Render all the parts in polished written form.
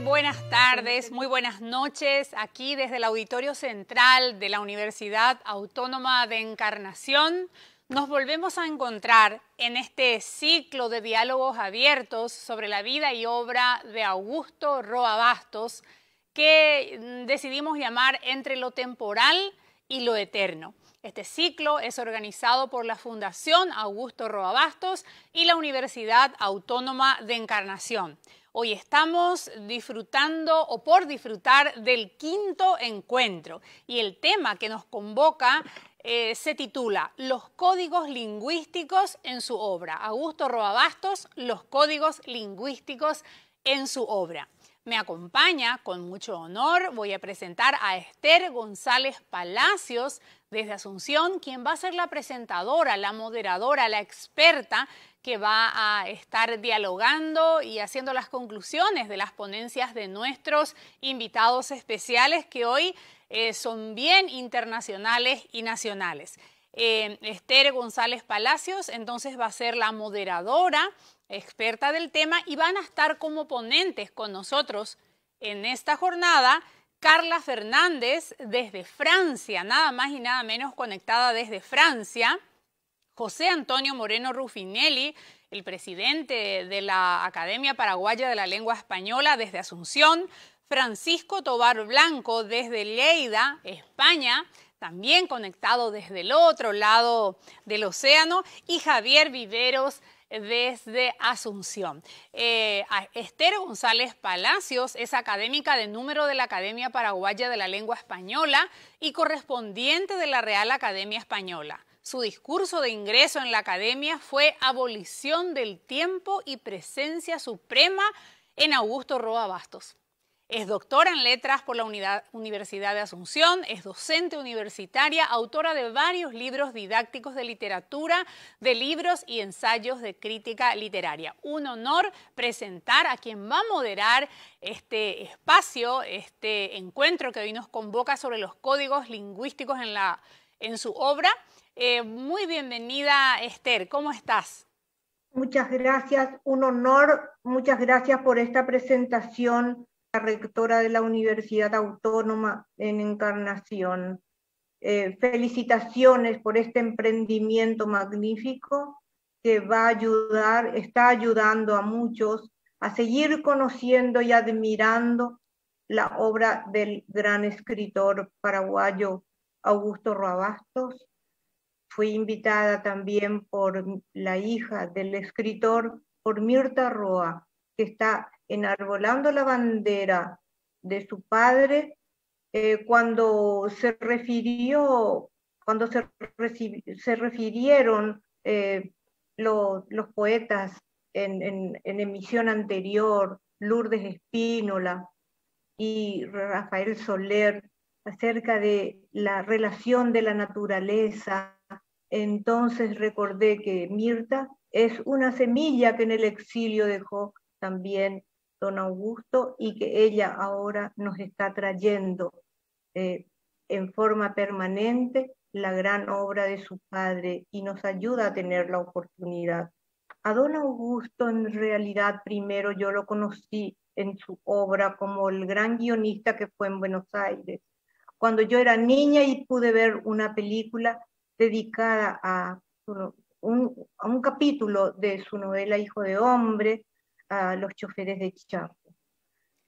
buenas tardes, muy buenas noches, aquí desde el Auditorio Central de la Universidad Autónoma de Encarnación. Nos volvemos a encontrar en este ciclo de diálogos abiertos sobre la vida y obra de Augusto Roa Bastos, que decidimos llamar Entre lo temporal y lo eterno. Este ciclo es organizado por la Fundación Augusto Roa Bastos y la Universidad Autónoma de Encarnación. Hoy estamos disfrutando o por disfrutar del quinto encuentro y el tema que nos convoca se titula Los códigos lingüísticos en su obra. Augusto Roa Bastos, los códigos lingüísticos en su obra. Me acompaña con mucho honor, voy a presentar a Esther González Palacios desde Asunción, quien va a ser la presentadora, la moderadora, la experta que va a estar dialogando y haciendo las conclusiones de las ponencias de nuestros invitados especiales que hoy son bien internacionales y nacionales. Esther González Palacios entonces va a ser la moderadora, experta del tema, y van a estar como ponentes con nosotros en esta jornada Carla Fernández desde Francia, nada más y nada menos conectada desde Francia, José Antonio Moreno Ruffinelli, el presidente de la Academia Paraguaya de la Lengua Española desde Asunción, Francisco Tobar Blanco desde Lleida, España, también conectado desde el otro lado del océano, y Javier Viveros desde Asunción. Esther González Palacios es académica de número de la Academia Paraguaya de la Lengua Española y correspondiente de la Real Academia Española. Su discurso de ingreso en la academia fue Abolición del tiempo y presencia suprema en Augusto Roa Bastos. Es doctora en letras por la Universidad de Asunción, es docente universitaria, autora de varios libros didácticos de literatura, de libros y ensayos de crítica literaria. Un honor presentar a quien va a moderar este espacio, este encuentro que hoy nos convoca sobre los códigos lingüísticos en su obra. Muy bienvenida, Esther, ¿cómo estás? Muchas gracias, un honor, muchas gracias por esta presentación, la rectora de la Universidad Autónoma en Encarnación. Felicitaciones por este emprendimiento magnífico que va a ayudar, está ayudando a muchos a seguir conociendo y admirando la obra del gran escritor paraguayo Augusto Roa Bastos. Fui invitada también por la hija del escritor, por Mirta Roa, que está enarbolando la bandera de su padre cuando se refirieron los poetas en emisión anterior, Lourdes Espínola y Rafael Soler, acerca de la relación de la naturaleza. Entonces recordé que Mirta es una semilla que en el exilio dejó también don Augusto y que ella ahora nos está trayendo en forma permanente la gran obra de su padre y nos ayuda a tener la oportunidad. A don Augusto en realidad primero yo lo conocí en su obra como el gran guionista que fue en Buenos Aires, cuando yo era niña y pude ver una película dedicada a un capítulo de su novela Hijo de Hombre, a los choferes de Chaco.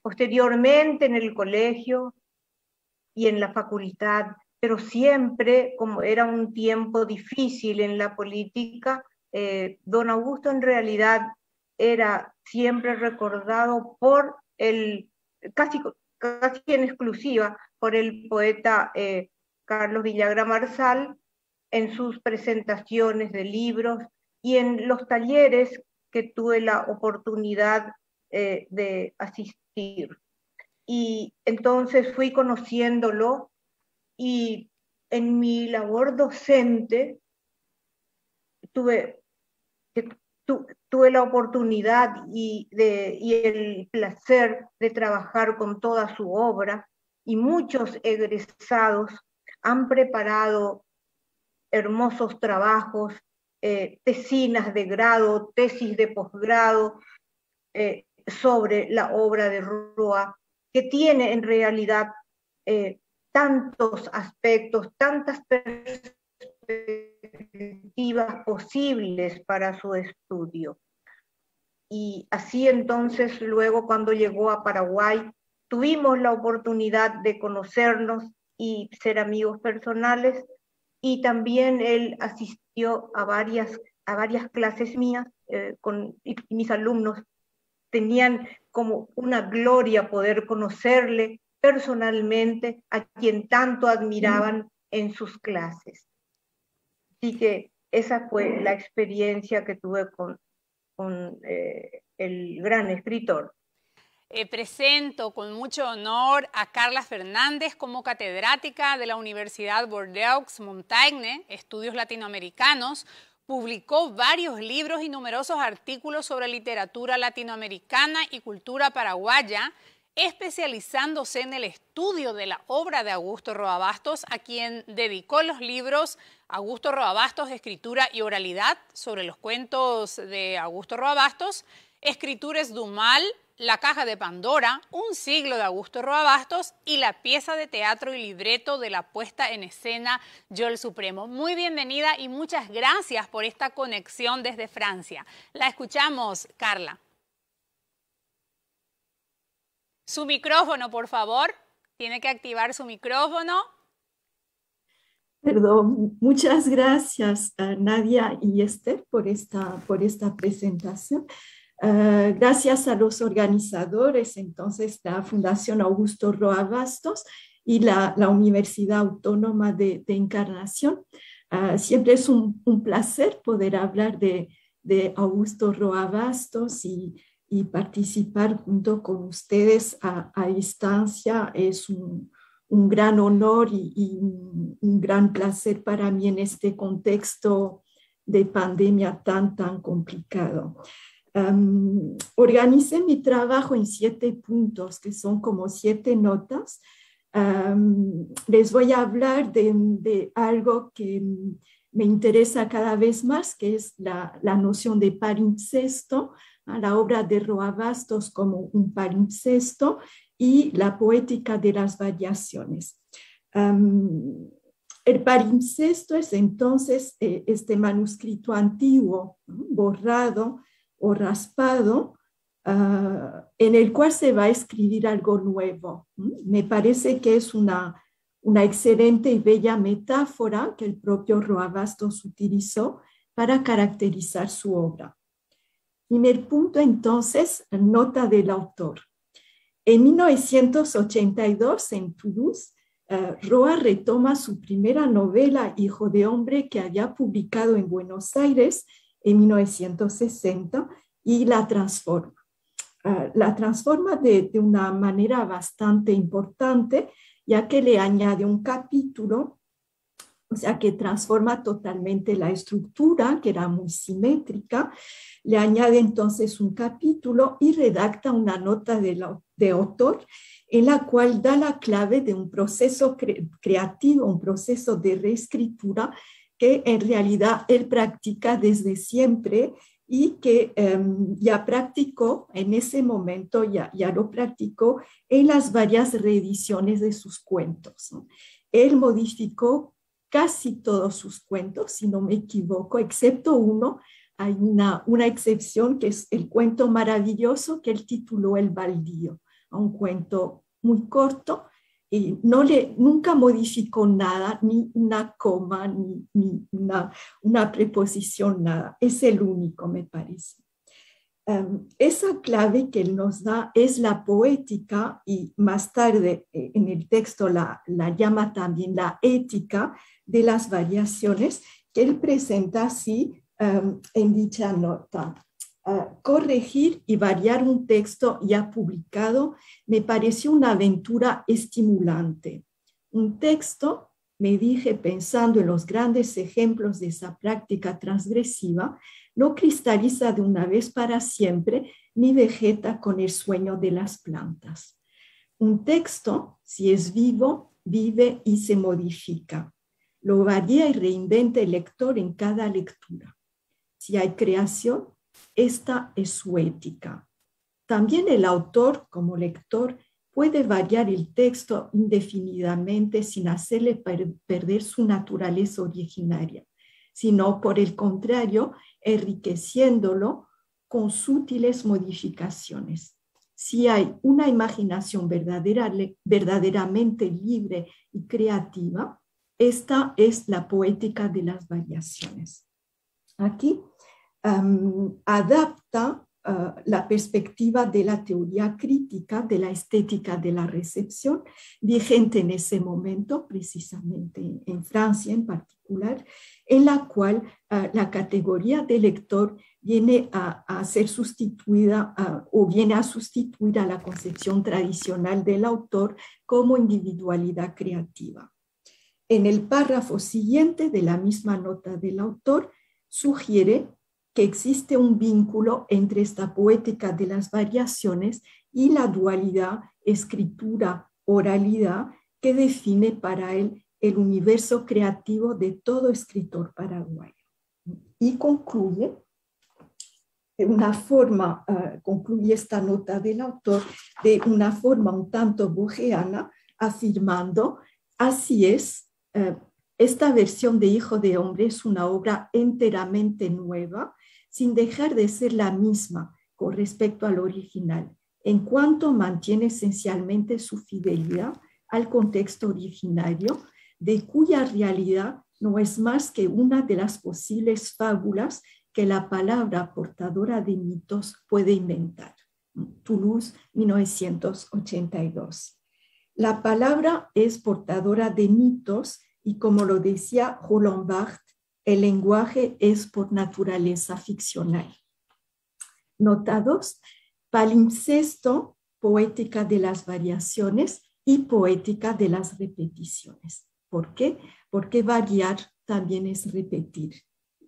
Posteriormente en el colegio y en la facultad, pero siempre, como era un tiempo difícil en la política, don Augusto en realidad era siempre recordado por casi en exclusiva, por el poeta Carlos Villagra Marsal, en sus presentaciones de libros y en los talleres que tuve la oportunidad de asistir. Y entonces fui conociéndolo y en mi labor docente tuve la oportunidad y el placer de trabajar con toda su obra, y muchos egresados han preparado hermosos trabajos, tesinas de grado, tesis de posgrado, sobre la obra de Roa, que tiene en realidad tantos aspectos, tantas perspectivas posibles para su estudio. Y así entonces, luego cuando llegó a Paraguay, tuvimos la oportunidad de conocernos y ser amigos personales, y también él asistió a varias clases mías, y mis alumnos tenían como una gloria poder conocerle personalmente, a quien tanto admiraban en sus clases. Así que esa fue la experiencia que tuve con el gran escritor. Presento con mucho honor a Carla Fernández como catedrática de la Universidad Bordeaux-Montaigne, Estudios Latinoamericanos. Publicó varios libros y numerosos artículos sobre literatura latinoamericana y cultura paraguaya, especializándose en el estudio de la obra de Augusto Roa Bastos, a quien dedicó los libros Augusto Roa Bastos, Escritura y Oralidad, sobre los cuentos de Augusto Roa Bastos, Escritures du Mal, La Caja de Pandora, Un siglo de Augusto Roa Bastos y la pieza de teatro y libreto de la puesta en escena Yo el Supremo. Muy bienvenida y muchas gracias por esta conexión desde Francia. La escuchamos, Carla. Su micrófono, por favor. Tiene que activar su micrófono. Perdón, muchas gracias Nadia y Esther por esta presentación. Gracias a los organizadores, entonces, la Fundación Augusto Roa Bastos y la Universidad Autónoma de Encarnación. Siempre es un placer poder hablar de Augusto Roa Bastos y participar junto con ustedes a distancia. Es un gran honor y un gran placer para mí en este contexto de pandemia tan complicado. Organicé mi trabajo en 7 puntos, que son como 7 notas. Les voy a hablar de algo que me interesa cada vez más, que es la noción de palimpsesto, la obra de Roa Bastos como un palimpsesto y la poética de las variaciones. El palimpsesto es entonces este manuscrito antiguo, borrado o raspado, en el cual se va a escribir algo nuevo. Me parece que es una excelente y bella metáfora que el propio Roa Bastos utilizó para caracterizar su obra. Primer punto, entonces, nota del autor. En 1982, en Toulouse, Roa retoma su primera novela, Hijo de Hombre, que había publicado en Buenos Aires en 1960, y la transforma. La transforma de una manera bastante importante, ya que le añade un capítulo, o sea que transforma totalmente la estructura, que era muy simétrica, le añade entonces un capítulo y redacta una nota de autor en la cual da la clave de un proceso creativo, un proceso de reescritura que en realidad él practica desde siempre y que ya practicó en ese momento, ya lo practicó en las varias reediciones de sus cuentos, ¿no? Él modificó casi todos sus cuentos, si no me equivoco, excepto uno. Hay una excepción, que es el cuento maravilloso que él tituló El Baldío, un cuento muy corto, y nunca modificó nada, ni una coma, ni una preposición, nada. Es el único, me parece. Esa clave que él nos da es la poética, y más tarde en el texto la llama también la ética de las variaciones, que él presenta así en dicha nota. Corregir y variar un texto ya publicado me pareció una aventura estimulante. Un texto, me dije pensando en los grandes ejemplos de esa práctica transgresiva, no cristaliza de una vez para siempre ni vegeta con el sueño de las plantas. Un texto, si es vivo, vive y se modifica. Lo varía y reinventa el lector en cada lectura. Si hay creación, esta es su ética. También el autor, como lector, puede variar el texto indefinidamente sin hacerle perder su naturaleza originaria, sino por el contrario, enriqueciéndolo con sutiles modificaciones. Si hay una imaginación verdaderamente libre y creativa, esta es la poética de las variaciones. Aquí adapta la perspectiva de la teoría crítica de la estética de la recepción, vigente en ese momento, precisamente en Francia en particular, en la cual la categoría de lector viene a ser sustituida o viene a sustituir a la concepción tradicional del autor como individualidad creativa. En el párrafo siguiente de la misma nota del autor, sugiere que existe un vínculo entre esta poética de las variaciones y la dualidad escritura-oralidad que define para él el universo creativo de todo escritor paraguayo. Y concluye concluye esta nota del autor de una forma un tanto borgiana, afirmando: así es, esta versión de Hijo de Hombre es una obra enteramente nueva, sin dejar de ser la misma con respecto al original, en cuanto mantiene esencialmente su fidelidad al contexto originario, de cuya realidad no es más que una de las posibles fábulas que la palabra portadora de mitos puede inventar. Toulouse, 1982. La palabra es portadora de mitos y, como lo decía Roland Barthes, el lenguaje es por naturaleza ficcional. Nota 2. Palimpsesto, poética de las variaciones y poética de las repeticiones. ¿Por qué? Porque variar también es repetir.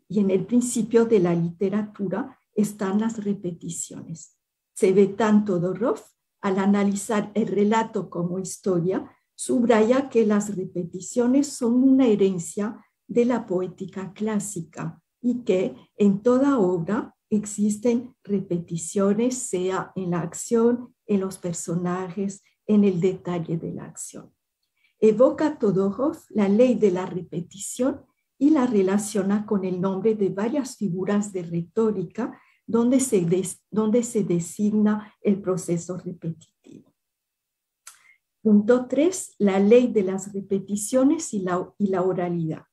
Y en el principio de la literatura están las repeticiones. Se ve tanto Dorrof, al analizar el relato como historia, subraya que las repeticiones son una herencia de la poética clásica y que en toda obra existen repeticiones, sea en la acción, en los personajes, en el detalle de la acción. Evoca Todorov la ley de la repetición y la relaciona con el nombre de varias figuras de retórica donde se designa el proceso repetitivo. Punto 3. La ley de las repeticiones y la oralidad.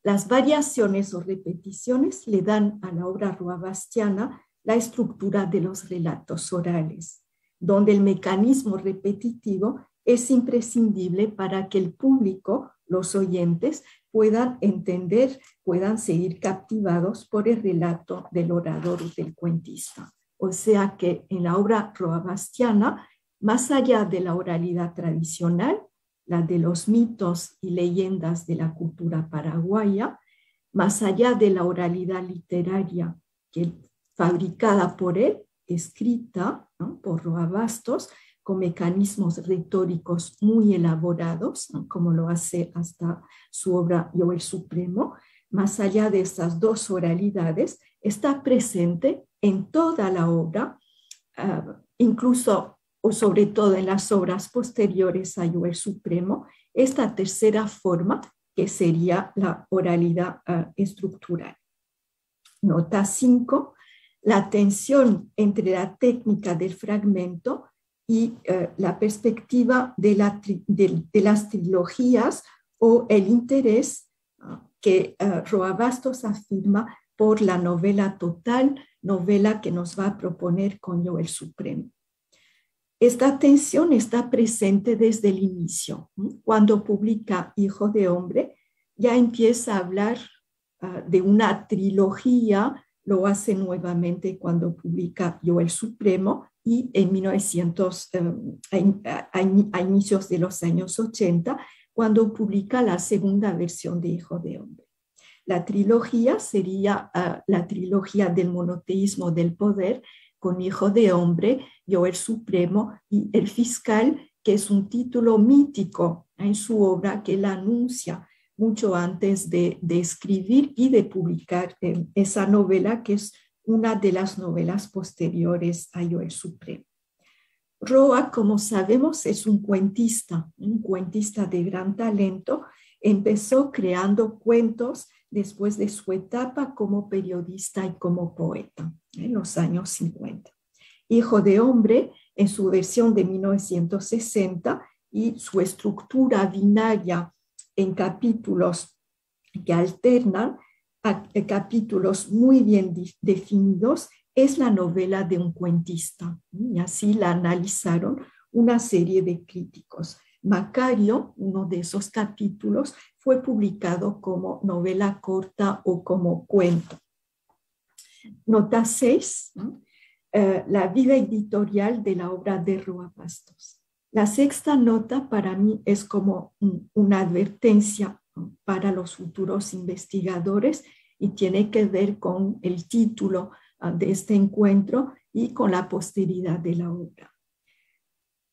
Las variaciones o repeticiones le dan a la obra roabastiana la estructura de los relatos orales, donde el mecanismo repetitivo es imprescindible para que el público, los oyentes, puedan entender, puedan seguir captivados por el relato del orador o del cuentista. O sea que en la obra roabastiana, más allá de la oralidad tradicional, la de los mitos y leyendas de la cultura paraguaya, más allá de la oralidad literaria fabricada por él, escrita, ¿no?, por Roa Bastos, con mecanismos retóricos muy elaborados, ¿no?, como lo hace hasta su obra Yo el Supremo, más allá de estas dos oralidades, está presente en toda la obra, incluso o sobre todo en las obras posteriores a Yo el Supremo, esta tercera forma que sería la oralidad estructural. Nota 5. La tensión entre la técnica del fragmento y la perspectiva de las trilogías o el interés que Roa Bastos afirma por la novela total, novela que nos va a proponer con Yo el Supremo. Esta tensión está presente desde el inicio. Cuando publica Hijo de Hombre, ya empieza a hablar de una trilogía, lo hace nuevamente cuando publica Yo el Supremo y en 1900, a inicios de los años 80, cuando publica la segunda versión de Hijo de Hombre. La trilogía sería la trilogía del monoteísmo del poder, con Hijo de Hombre, Yo el Supremo y El Fiscal, que es un título mítico en su obra que él anuncia mucho antes de escribir y de publicar esa novela, que es una de las novelas posteriores a Yo el Supremo. Roa, como sabemos, es un cuentista de gran talento. Empezó creando cuentos después de su etapa como periodista y como poeta en los años 50. Hijo de hombre, en su versión de 1960, y su estructura binaria en capítulos que alternan a capítulos muy bien definidos, es la novela de un cuentista. Y así la analizaron una serie de críticos. Macario, uno de esos capítulos, fue publicado como novela corta o como cuento. Nota 6, ¿no? La vida editorial de la obra de Roa Bastos. La sexta nota para mí es como una advertencia, ¿no?, para los futuros investigadores, y tiene que ver con el título de este encuentro y con la posteridad de la obra.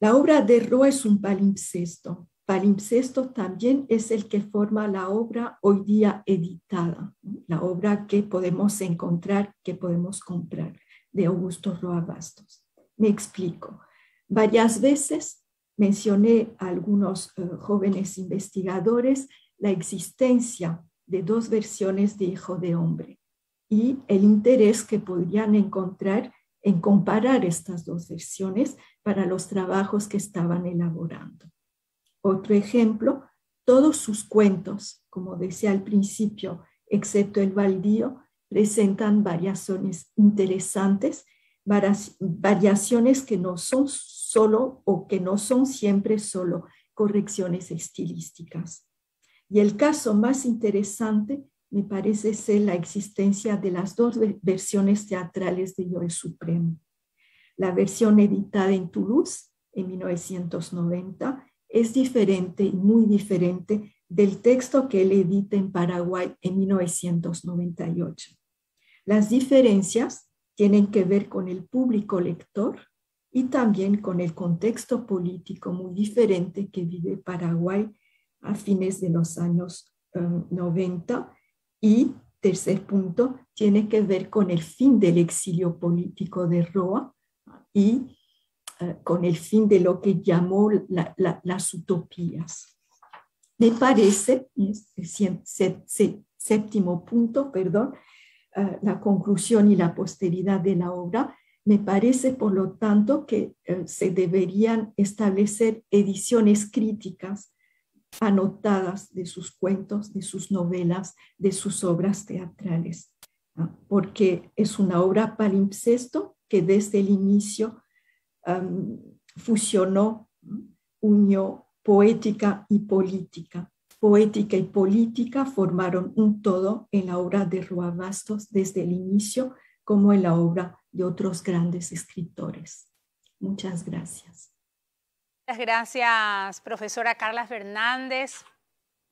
La obra de Roa es un palimpsesto. Palimpsesto también es el que forma la obra hoy día editada, ¿no?, la obra que podemos encontrar, que podemos comprar, de Augusto Roa Bastos. Me explico. Varias veces mencioné a algunos jóvenes investigadores la existencia de dos versiones de Hijo de Hombre y el interés que podrían encontrar en comparar estas dos versiones para los trabajos que estaban elaborando. Otro ejemplo, todos sus cuentos, como decía al principio, excepto El Baldío, presentan variaciones interesantes, variaciones que no son solo o que no son siempre solo correcciones estilísticas. Y el caso más interesante me parece ser la existencia de las dos versiones teatrales de Yo el Supremo. La versión editada en Toulouse en 1990 es diferente y muy diferente del texto que él edita en Paraguay en 1998. Las diferencias tienen que ver con el público lector y también con el contexto político muy diferente que vive Paraguay a fines de los años 90. Y tercer punto, tiene que ver con el fin del exilio político de Roa y con el fin de lo que llamó las utopías. Me parece, séptimo punto, perdón, la conclusión y la posteridad de la obra, me parece, por lo tanto, que se deberían establecer ediciones críticas anotadas de sus cuentos, de sus novelas, de sus obras teatrales, ¿no?, porque es una obra palimpsesto que desde el inicio fusionó, unió poética y política. Poética y política formaron un todo en la obra de Roa Bastos desde el inicio, como en la obra de otros grandes escritores. Muchas gracias. Muchas gracias, profesora Carla Fernández,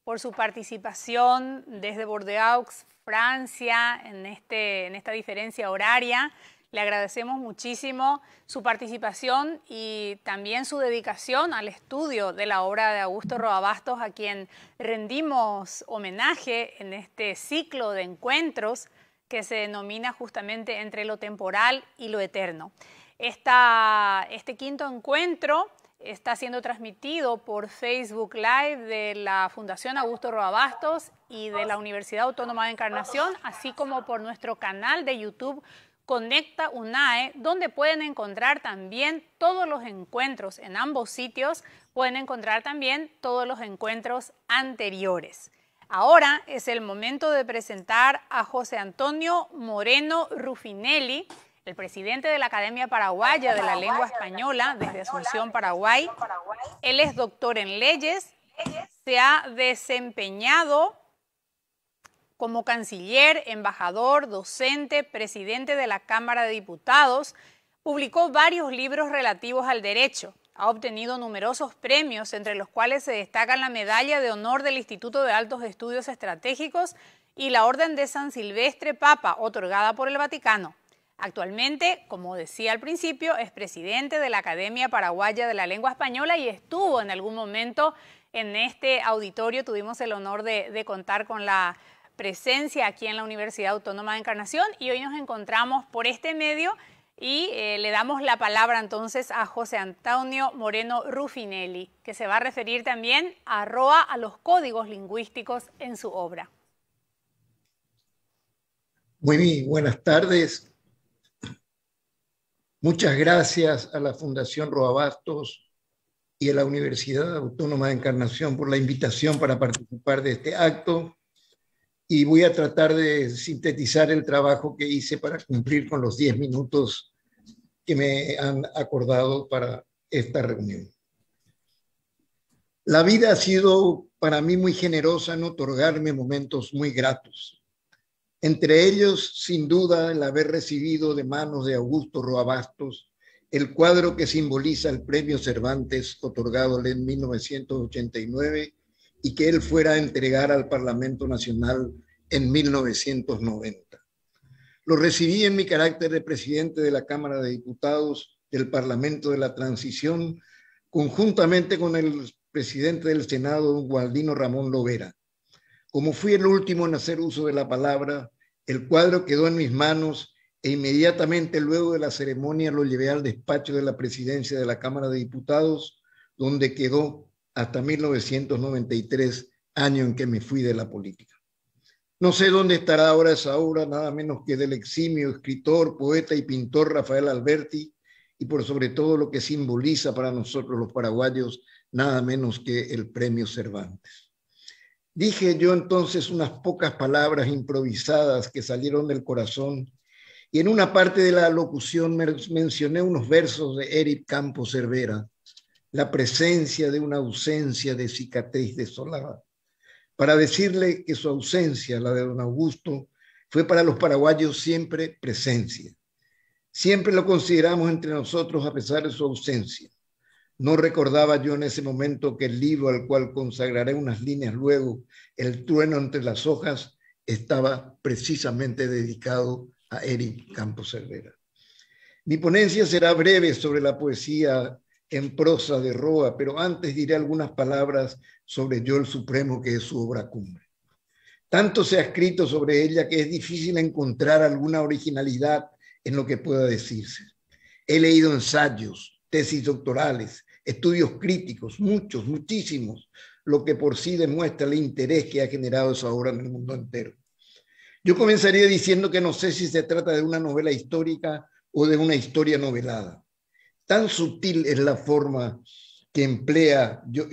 por su participación desde Bordeaux, Francia, en esta diferencia horaria. Le agradecemos muchísimo su participación y también su dedicación al estudio de la obra de Augusto Roa Bastos, a quien rendimos homenaje en este ciclo de encuentros que se denomina justamente Entre lo temporal y lo eterno. Este quinto encuentro está siendo transmitido por Facebook Live de la Fundación Augusto Roa Bastos y de la Universidad Autónoma de Encarnación, así como por nuestro canal de YouTube Conecta UNAE, donde pueden encontrar también todos los encuentros en ambos sitios, pueden encontrar también todos los encuentros anteriores. Ahora es el momento de presentar a José Antonio Moreno Rufinelli, el presidente de la Academia Paraguaya de la Lengua Española desde Asunción, Paraguay. Él es doctor en leyes, se ha desempeñado como canciller, embajador, docente, presidente de la Cámara de Diputados, publicó varios libros relativos al derecho, ha obtenido numerosos premios, entre los cuales se destacan la Medalla de Honor del Instituto de Altos Estudios Estratégicos y la Orden de San Silvestre Papa, otorgada por el Vaticano. Actualmente, como decía al principio, es presidente de la Academia Paraguaya de la Lengua Española y estuvo en algún momento en este auditorio. Tuvimos el honor de contar con la presencia aquí en la Universidad Autónoma de Encarnación y hoy nos encontramos por este medio y le damos la palabra entonces a José Antonio Moreno Ruffinelli, que se va a referir también a Roa, a los códigos lingüísticos en su obra. Muy buenas tardes. Muchas gracias a la Fundación Roa Bastos y a la Universidad Autónoma de Encarnación por la invitación para participar de este acto. Y voy a tratar de sintetizar el trabajo que hice para cumplir con los 10 minutos que me han acordado para esta reunión. La vida ha sido para mí muy generosa en otorgarme momentos muy gratos. Entre ellos, sin duda, el haber recibido de manos de Augusto Roa Bastos el cuadro que simboliza el Premio Cervantes otorgadole en 1989 y que él fuera a entregar al Parlamento Nacional en 1990. Lo recibí en mi carácter de presidente de la Cámara de Diputados del Parlamento de la Transición, conjuntamente con el presidente del Senado, don Gualdino Ramón Lovera. Como fui el último en hacer uso de la palabra, el cuadro quedó en mis manos e inmediatamente luego de la ceremonia lo llevé al despacho de la presidencia de la Cámara de Diputados, donde quedó hasta 1993, año en que me fui de la política. No sé dónde estará ahora esa obra, nada menos que del eximio escritor, poeta y pintor Rafael Alberti, y por sobre todo lo que simboliza para nosotros los paraguayos, nada menos que el Premio Cervantes. Dije yo entonces unas pocas palabras improvisadas que salieron del corazón y en una parte de la locución mencioné unos versos de Eric Campos Cervera, la presencia de una ausencia de cicatriz desolada, para decirle que su ausencia, la de don Augusto, fue para los paraguayos siempre presencia. Siempre lo consideramos entre nosotros a pesar de su ausencia. No recordaba yo en ese momento que el libro al cual consagraré unas líneas luego, El trueno entre las hojas, estaba precisamente dedicado a Eric Campos Cervera. Mi ponencia será breve sobre la poesía en prosa de Roa, pero antes diré algunas palabras sobre Yo el Supremo, que es su obra cumbre. Tanto se ha escrito sobre ella que es difícil encontrar alguna originalidad en lo que pueda decirse. He leído ensayos, tesis doctorales, estudios críticos, muchos, muchísimos, lo que por sí demuestra el interés que ha generado esa obra en el mundo entero. Yo comenzaría diciendo que no sé si se trata de una novela histórica o de una historia novelada. Tan sutil es la forma que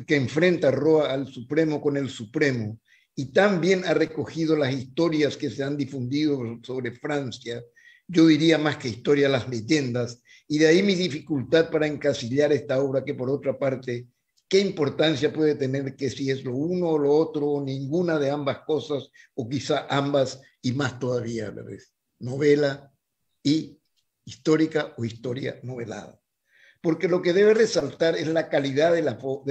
enfrenta Roa al Supremo con el Supremo, y tan bien ha recogido las historias que se han difundido sobre Francia, yo diría más que historia, las leyendas, y de ahí mi dificultad para encasillar esta obra que, por otra parte, ¿qué importancia puede tener que si es lo uno o lo otro o ninguna de ambas cosas o quizá ambas y más todavía a la vez? Novela y histórica o historia novelada. Porque lo que debe resaltar es la calidad de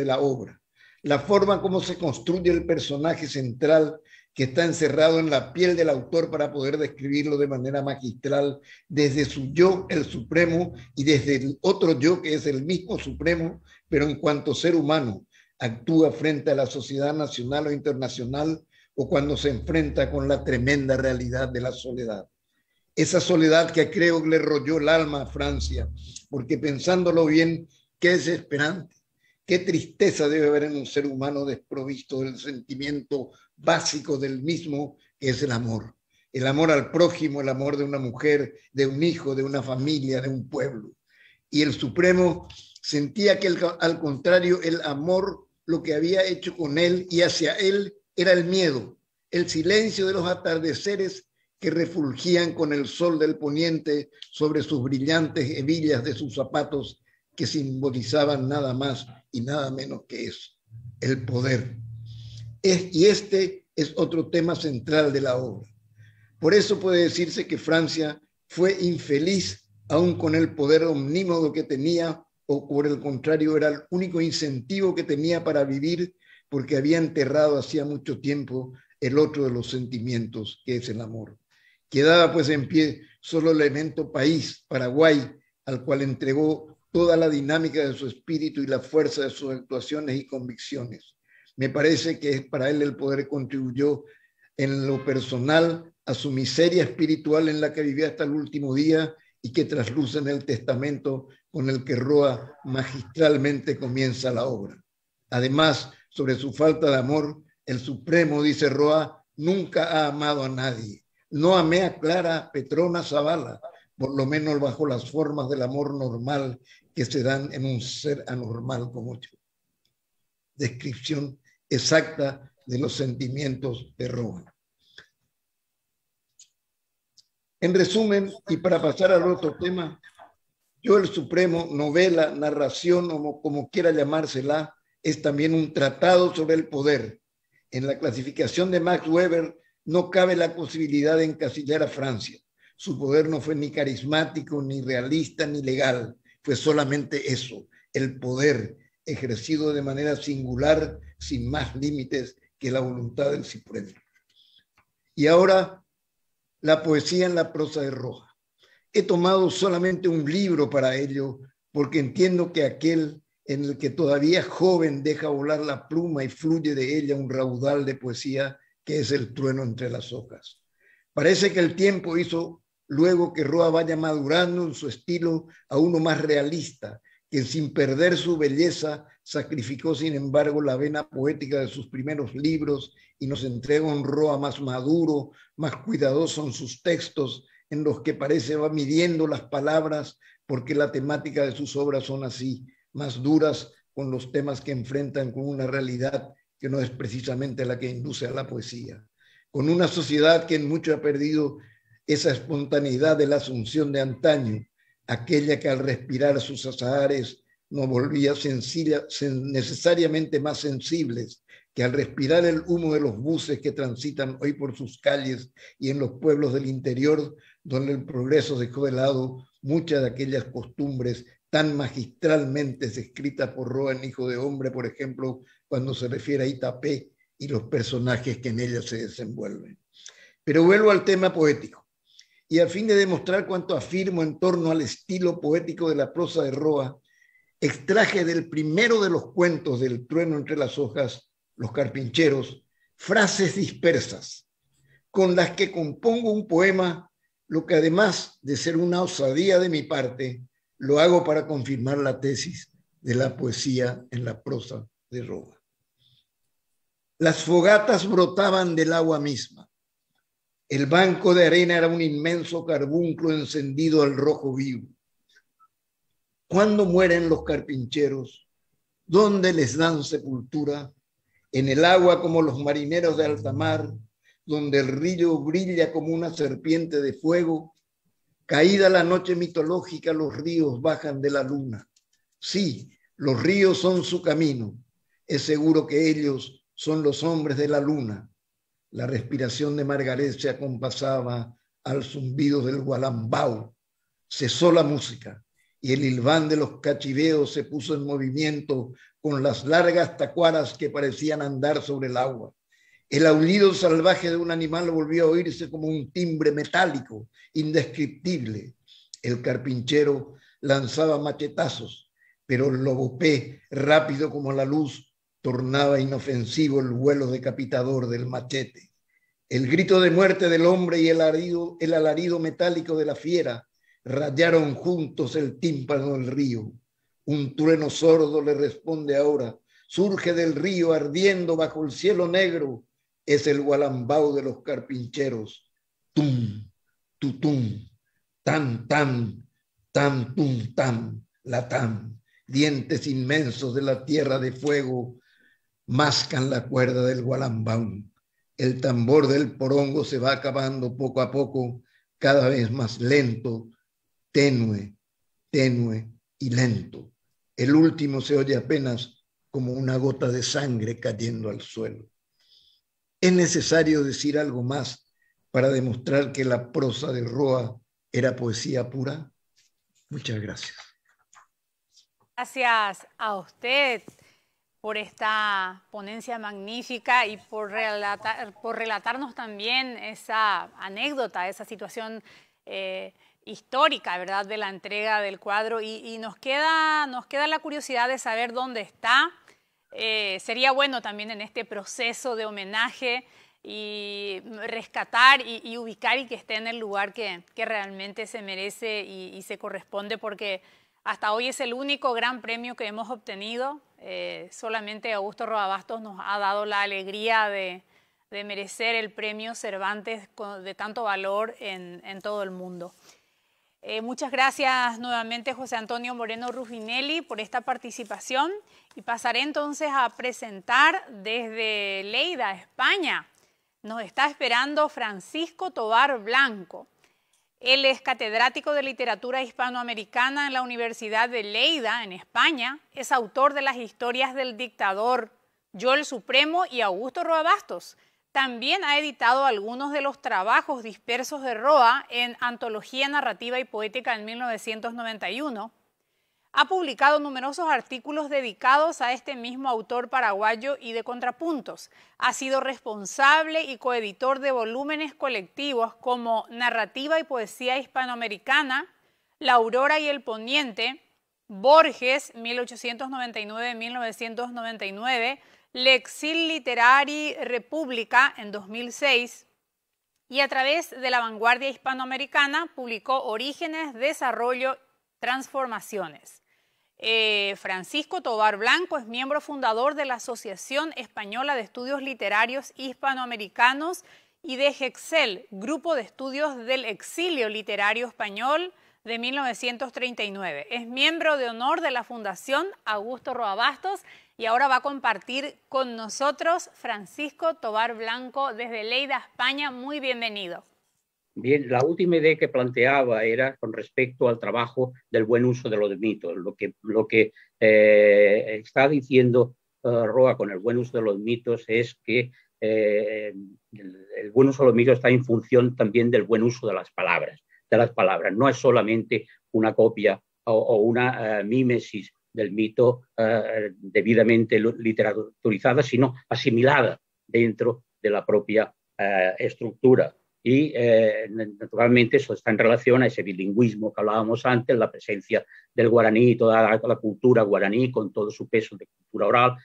la obra, la forma como se construye el personaje central que está encerrado en la piel del autor para poder describirlo de manera magistral desde su yo, el Supremo, y desde el otro yo que es el mismo Supremo, pero en cuanto ser humano actúa frente a la sociedad nacional o internacional o cuando se enfrenta con la tremenda realidad de la soledad. Esa soledad que creo que le royó el alma a Francia, porque pensándolo bien, qué desesperante, qué tristeza debe haber en un ser humano desprovisto del sentimiento básico del mismo, que es el amor. El amor al prójimo, el amor de una mujer, de un hijo, de una familia, de un pueblo. Y el Supremo sentía que al contrario, el amor lo que había hecho con él y hacia él era el miedo, el silencio de los atardeceres que refulgían con el sol del poniente sobre sus brillantes hebillas de sus zapatos que simbolizaban nada más y nada menos que eso, el poder. Y este es otro tema central de la obra. Por eso puede decirse que Francia fue infeliz aún con el poder omnímodo que tenía, o por el contrario era el único incentivo que tenía para vivir, porque había enterrado hacía mucho tiempo el otro de los sentimientos, que es el amor. Quedaba pues en pie solo el elemento país, Paraguay, al cual entregó toda la dinámica de su espíritu y la fuerza de sus actuaciones y convicciones. Me parece que para él el poder contribuyó en lo personal a su miseria espiritual en la que vivió hasta el último día y que trasluce en el testamento con el que Roa magistralmente comienza la obra. Además, sobre su falta de amor, el Supremo, dice Roa, nunca ha amado a nadie. No amé a Clara Petrona Zavala, por lo menos bajo las formas del amor normal que se dan en un ser anormal como yo. Descripción exacta de los sentimientos de Roa. En resumen, y para pasar al otro tema, Yo el Supremo, novela, narración o como quiera llamársela, es también un tratado sobre el poder. En la clasificación de Max Weber no cabe la posibilidad de encasillar a Francia. Su poder no fue ni carismático, ni realista, ni legal. Fue solamente eso, el poder ejercido de manera singular, sin más límites que la voluntad del Supremo. Y ahora, la poesía en la prosa de Roa. He tomado solamente un libro para ello, porque entiendo que aquel en el que todavía joven deja volar la pluma y fluye de ella un raudal de poesía que es el trueno entre las hojas. Parece que el tiempo hizo luego que Roa vaya madurando en su estilo a uno más realista, que sin perder su belleza sacrificó sin embargo la vena poética de sus primeros libros y nos entrega un Roa más maduro, más cuidadoso en sus textos, en los que parece va midiendo las palabras, porque la temática de sus obras son así, más duras con los temas que enfrentan con una realidad que no es precisamente la que induce a la poesía. Con una sociedad que en mucho ha perdido esa espontaneidad de la Asunción de antaño, aquella que al respirar sus azahares nos volvía necesariamente más sensibles, que al respirar el humo de los buses que transitan hoy por sus calles y en los pueblos del interior, donde el progreso dejó de lado muchas de aquellas costumbres tan magistralmente descritas por Roa en Hijo de Hombre, por ejemplo, cuando se refiere a Itapé y los personajes que en ella se desenvuelven. Pero vuelvo al tema poético. Y a fin de demostrar cuánto afirmo en torno al estilo poético de la prosa de Roa, extraje del primero de los cuentos del trueno entre las hojas, Los carpincheros, frases dispersas, con las que compongo un poema, lo que además de ser una osadía de mi parte, lo hago para confirmar la tesis de la poesía en la prosa de Roa. Las fogatas brotaban del agua misma. El banco de arena era un inmenso carbunclo encendido al rojo vivo. ¿Cuándo mueren los carpincheros? ¿Dónde les dan sepultura? En el agua como los marineros de alta mar, donde el río brilla como una serpiente de fuego. Caída la noche mitológica, los ríos bajan de la luna. Sí, los ríos son su camino. Es seguro que ellos son los hombres de la luna. La respiración de Margaret se acompasaba al zumbido del gualambao. Cesó la música y el hilván de los cachiveos se puso en movimiento con las largas tacuaras que parecían andar sobre el agua. El aullido salvaje de un animal volvió a oírse como un timbre metálico, indescriptible. El carpinchero lanzaba machetazos, pero el lobopé, rápido como la luz, tornaba inofensivo el vuelo decapitador del machete. El grito de muerte del hombre y el alarido metálico de la fiera rayaron juntos el tímpano del río. Un trueno sordo le responde ahora. Surge del río ardiendo bajo el cielo negro. Es el gualambao de los carpincheros. Tum, tutum, tan, tan, tan, tum, tan, la tan. Dientes inmensos de la tierra de fuego mascan la cuerda del gualambao. El tambor del porongo se va acabando poco a poco, cada vez más lento, tenue, tenue y lento. El último se oye apenas como una gota de sangre cayendo al suelo. ¿Es necesario decir algo más para demostrar que la prosa de Roa era poesía pura? Muchas gracias. Gracias a usted por esta ponencia magnífica y por relatarnos también esa anécdota, esa situación histórica, ¿verdad?, de la entrega del cuadro y nos queda la curiosidad de saber dónde está. Sería bueno también en este proceso de homenaje y rescatar y ubicar y que esté en el lugar que realmente se merece y se corresponde, porque hasta hoy es el único gran premio que hemos obtenido. Solamente Augusto Roa Bastos nos ha dado la alegría de merecer el premio Cervantes de tanto valor en todo el mundo. Muchas gracias nuevamente, José Antonio Moreno Ruffinelli, por esta participación, y pasaré entonces a presentar desde Lleida, España. Nos está esperando Francisco Tovar Blanco. Él es catedrático de literatura hispanoamericana en la Universidad de Lleida, en España. Es autor de las historias del dictador Yo el Supremo y Augusto Roa Bastos. También ha editado algunos de los trabajos dispersos de Roa en Antología Narrativa y Poética en 1991. Ha publicado numerosos artículos dedicados a este mismo autor paraguayo y de contrapuntos. Ha sido responsable y coeditor de volúmenes colectivos como Narrativa y Poesía Hispanoamericana, La Aurora y el Poniente, Borges, 1899-1999, L'exil Literari República en 2006, y a través de La Vanguardia Hispanoamericana publicó Orígenes, Desarrollo, Transformaciones. Francisco Tovar Blanco es miembro fundador de la Asociación Española de Estudios Literarios Hispanoamericanos y de GEXEL, Grupo de Estudios del Exilio Literario Español de 1939. Es miembro de honor de la Fundación Augusto Roa Bastos y ahora va a compartir con nosotros Francisco Tovar Blanco desde Lleida, España. Muy bienvenido. Bien, la última idea que planteaba era con respecto al trabajo del buen uso de los mitos. Lo que está diciendo Roa con el buen uso de los mitos es que el buen uso de los mitos está en función también del buen uso de las palabras. No es solamente una copia o una mímesis del mito debidamente literaturizada, sino asimilada dentro de la propia estructura. Y naturalmente eso está en relación a ese bilingüismo que hablábamos antes, la presencia del guaraní y toda la cultura guaraní con todo su peso de cultura oral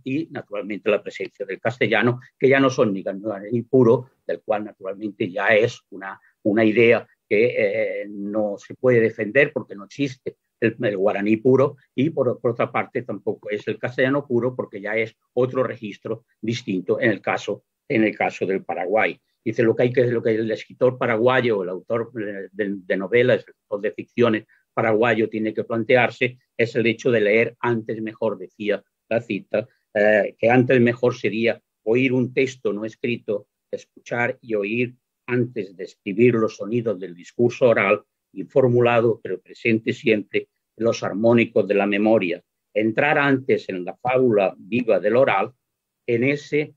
y naturalmente la presencia del castellano, que ya no son ni guaraní puro, del cual naturalmente ya es una idea que no se puede defender porque no existe el guaraní puro, y por otra parte tampoco es el castellano puro porque ya es otro registro distinto en el caso del Paraguay. Dice lo que el escritor paraguayo, el autor de novelas, el autor de ficciones paraguayo tiene que plantearse es el hecho de leer antes mejor, decía la cita, que antes mejor sería oír un texto no escrito, escuchar y oír antes de escribir los sonidos del discurso oral y formulado, pero presente siempre los armónicos de la memoria. Entrar antes en la fábula viva del oral, en ese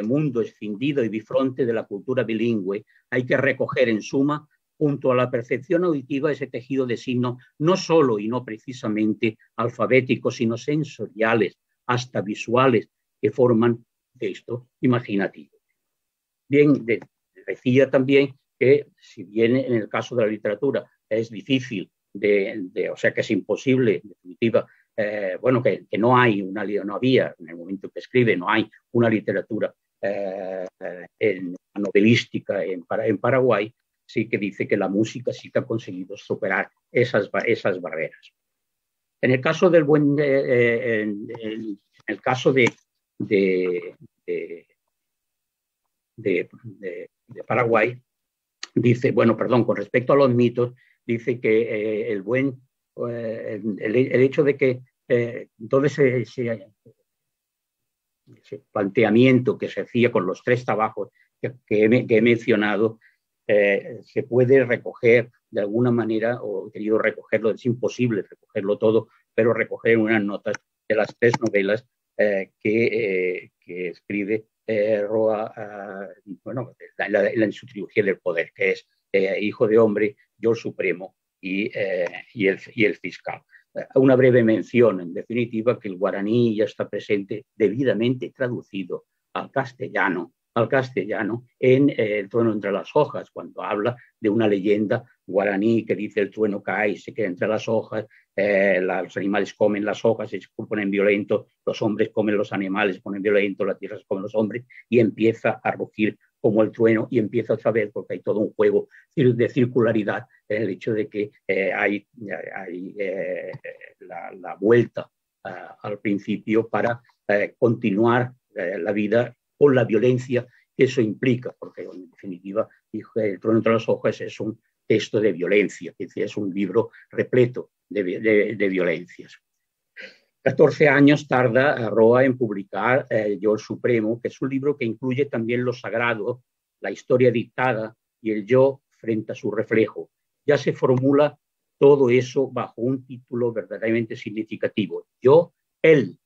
mundo escindido y bifronte de la cultura bilingüe, hay que recoger en suma, junto a la percepción auditiva, ese tejido de signos, no solo y no precisamente alfabéticos, sino sensoriales, hasta visuales, que forman texto imaginativo. Bien, decía también que si bien en el caso de la literatura es difícil, o sea que es imposible, en definitiva, bueno, que no había, en el momento que escribe, no hay una literatura novelística en Paraguay, sí que dice que la música sí que ha conseguido superar esas barreras. En el caso del de Paraguay, dice, bueno, perdón, con respecto a los mitos, dice que el hecho de que todo ese planteamiento que se hacía con los tres trabajos que he mencionado se puede recoger de alguna manera, o he querido recogerlo, es imposible recogerlo todo, pero recoger unas notas de las tres novelas que escribe Roa, bueno, en su trilogía del poder, que es Hijo de Hombre, Yo el Supremo y el Fiscal. Una breve mención, en definitiva, que el guaraní ya está presente debidamente traducido al castellano al castellano en El trueno entre las hojas, cuando habla de una leyenda guaraní que dice el trueno cae y se queda entre las hojas, los animales comen las hojas y se ponen violentos, los hombres comen los animales, se ponen violentos, la tierra se come los hombres, y empieza a rugir como el trueno, y empieza otra vez, porque hay todo un juego de circularidad en el hecho de que hay la vuelta al principio para continuar la vida con la violencia que eso implica, porque en definitiva El trueno entre las hojas es un texto de violencia, es decir, es un libro repleto de violencias. 14 años tarda Roa en publicar Yo el Supremo, que es un libro que incluye también lo sagrado, la historia dictada y el yo frente a su reflejo. Ya se formula todo eso bajo un título verdaderamente significativo: Yo el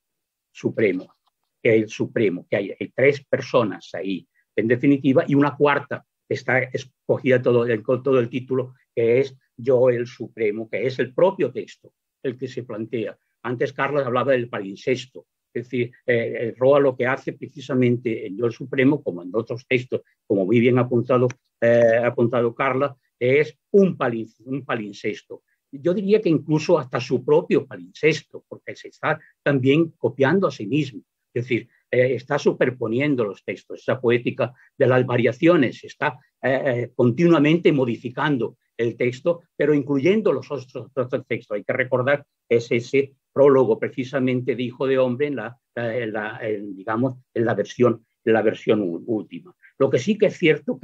Supremo, que hay el Supremo, que hay 3 personas ahí, en definitiva, y una cuarta que está escogida con todo el título, que es Yo el Supremo, que es el propio texto el que se plantea. Antes Carla hablaba del palincesto, es decir, Roa lo que hace precisamente en Yo el Supremo, como en otros textos, como muy bien ha apuntado Carla, es un palincesto. Yo diría que incluso hasta su propio palincesto, porque se está también copiando a sí mismo. Es decir, está superponiendo los textos, esa poética de las variaciones, está continuamente modificando el texto, pero incluyendo los otros textos. Hay que recordar que es ese prólogo precisamente de Hijo de Hombre digamos, en la versión última. Lo que sí que es cierto,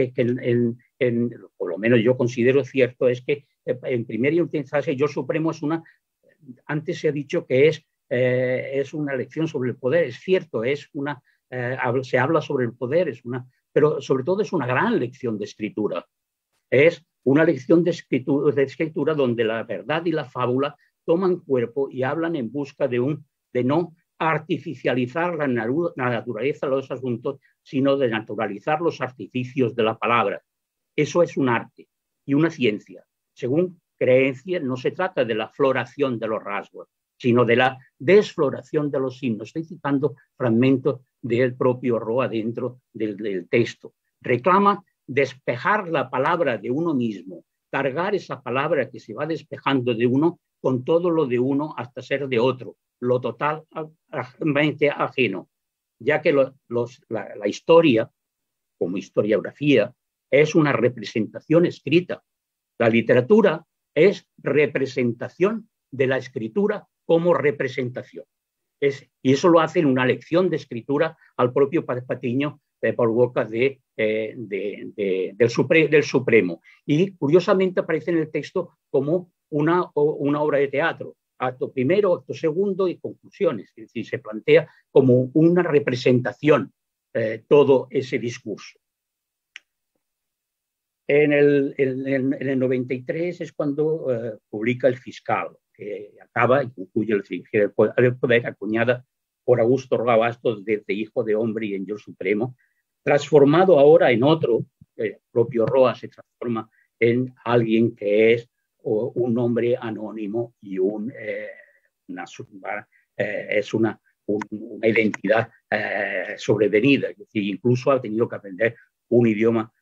por lo menos yo considero cierto, es que en primera instancia Yo Supremo es antes se ha dicho que es una lección sobre el poder. Es cierto, se habla sobre el poder, pero sobre todo es una gran lección de escritura. Es una lección de escritura donde la verdad y la fábula toman cuerpo y hablan en busca de no artificializar la naturaleza de los asuntos, sino de naturalizar los artificios de la palabra. Eso es un arte y una ciencia. Según creencia, no se trata de la floración de los rasgos, sino de la desfloración de los signos. Estoy citando fragmentos del propio Roa dentro del texto. Reclama despejar la palabra de uno mismo, cargar esa palabra que se va despejando de uno con todo lo de uno hasta ser de otro, lo totalmente ajeno, ya que la historia, como historiografía, es una representación escrita. La literatura es representación de la escritura como representación. Y eso lo hace en una lección de escritura al propio Patiño por boca del Supremo. Y curiosamente aparece en el texto como una obra de teatro. Acto primero, acto segundo y conclusiones. Es decir, se plantea como una representación todo ese discurso. En el 93 es cuando publica El Fiscal, que acaba y concluye el poder, acuñada por Augusto Roa Bastos desde Hijo de Hombre y en Yo Supremo, transformado ahora en otro. El propio Roa se transforma en alguien que es un hombre anónimo y es una identidad sobrevenida. Es decir, incluso ha tenido que aprender un idioma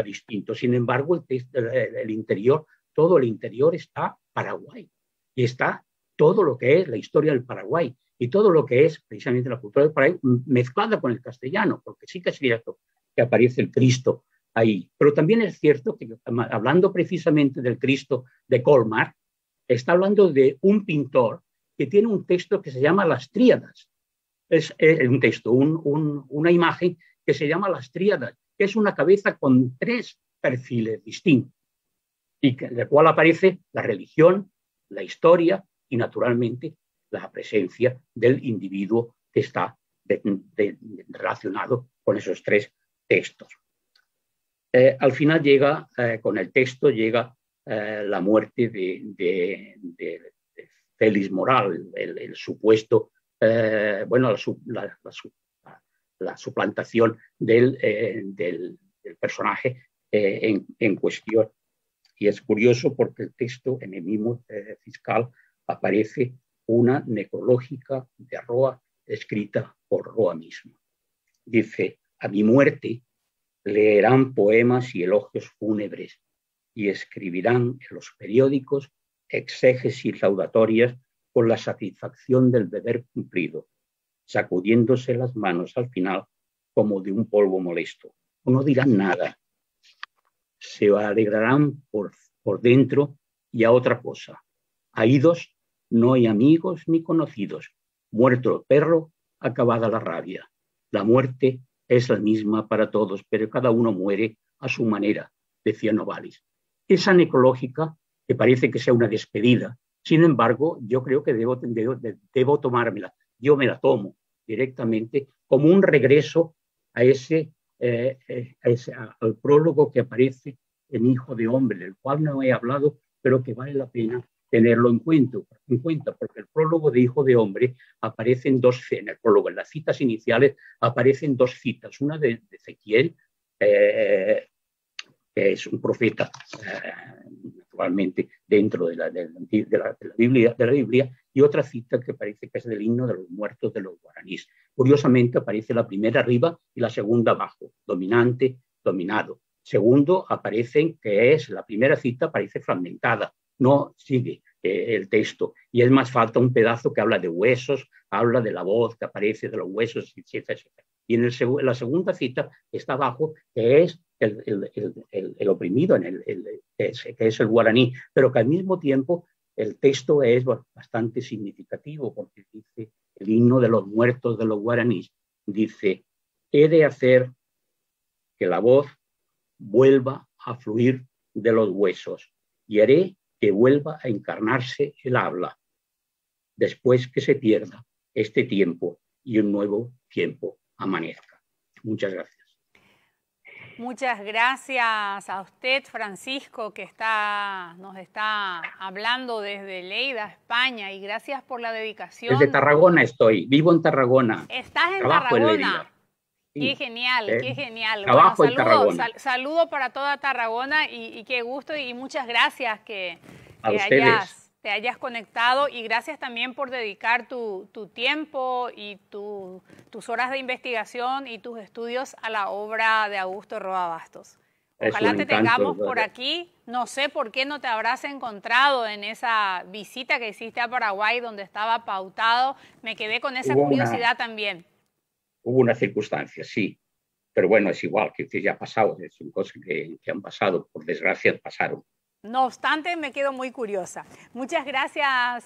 distinto. Sin embargo, el interior, todo el interior está Paraguay, y está todo lo que es la historia del Paraguay y todo lo que es precisamente la cultura del Paraguay mezclada con el castellano, porque sí que es cierto que aparece el Cristo ahí, pero también es cierto que, hablando precisamente del Cristo de Colmar, está hablando de un pintor que tiene un texto que se llama Las Tríadas. Es un texto, una imagen que se llama Las Tríadas, que es una cabeza con 3 perfiles distintos, y en el cual aparece la religión, la historia y, naturalmente, la presencia del individuo que está relacionado con esos 3 textos. Al final con el texto llega la muerte de Félix Moral, el supuesto, la suplantación del personaje en cuestión. Y es curioso porque el texto, en el mismo Fiscal, aparece una necrológica de Roa escrita por Roa mismo. Dice A mi muerte leerán poemas y elogios fúnebres y escribirán en los periódicos exégesis laudatorias con la satisfacción del deber cumplido, sacudiéndose las manos al final como de un polvo molesto. O no dirán nada. Se alegrarán por dentro y a otra cosa. Haídos no hay amigos ni conocidos. Muerto el perro, acabada la rabia. La muerte es la misma para todos, pero cada uno muere a su manera, decía Novalis. Esa necrológica, que parece que sea una despedida, sin embargo, yo creo que debo tomármela. Yo me la tomo directamente como un regreso a al prólogo que aparece en Hijo de Hombre, del cual no he hablado, pero que vale la pena tenerlo en cuenta, porque el prólogo de Hijo de Hombre aparece en en el prólogo, en las citas iniciales aparecen dos citas, una de Ezequiel, que es un profeta, naturalmente, dentro de la Biblia, y otra cita que parece que es del himno de los muertos de los guaraníes. Curiosamente aparece la primera arriba y la segunda abajo, dominante, dominado. Segundo, aparecen que es la primera cita, aparece fragmentada, no sigue el texto, y es más falta un pedazo que habla de huesos, habla de la voz que aparece de los huesos, etcétera, etcétera. Y en la segunda cita está abajo, que es el oprimido, que es el guaraní, pero que al mismo tiempo el texto es bastante significativo, porque dice el himno de los muertos de los guaraníes, dice: he de hacer que la voz vuelva a fluir de los huesos y haré que vuelva a encarnarse el habla, después que se pierda este tiempo y un nuevo tiempo amanezca. Muchas gracias. Muchas gracias a usted, Francisco, que nos está hablando desde Lleida, España, y gracias por la dedicación. Desde Tarragona estoy, vivo en Tarragona. ¿Estás en Trabajo Tarragona? Sí. Qué genial, qué genial. Trabajo en Tarragona. Saludo para toda Tarragona y qué gusto y muchas gracias que te hayas conectado, y gracias también por dedicar tu tiempo y tus horas de investigación y tus estudios a la obra de Augusto Roa Bastos. Ojalá te tengamos por aquí. No sé por qué no te habrás encontrado en esa visita que hiciste a Paraguay donde estaba pautado. Me quedé con esa curiosidad también. Hubo una circunstancia, sí, pero bueno, es igual, que ya ha pasado, son cosas que han pasado, por desgracia pasaron. No obstante, me quedo muy curiosa. Muchas gracias,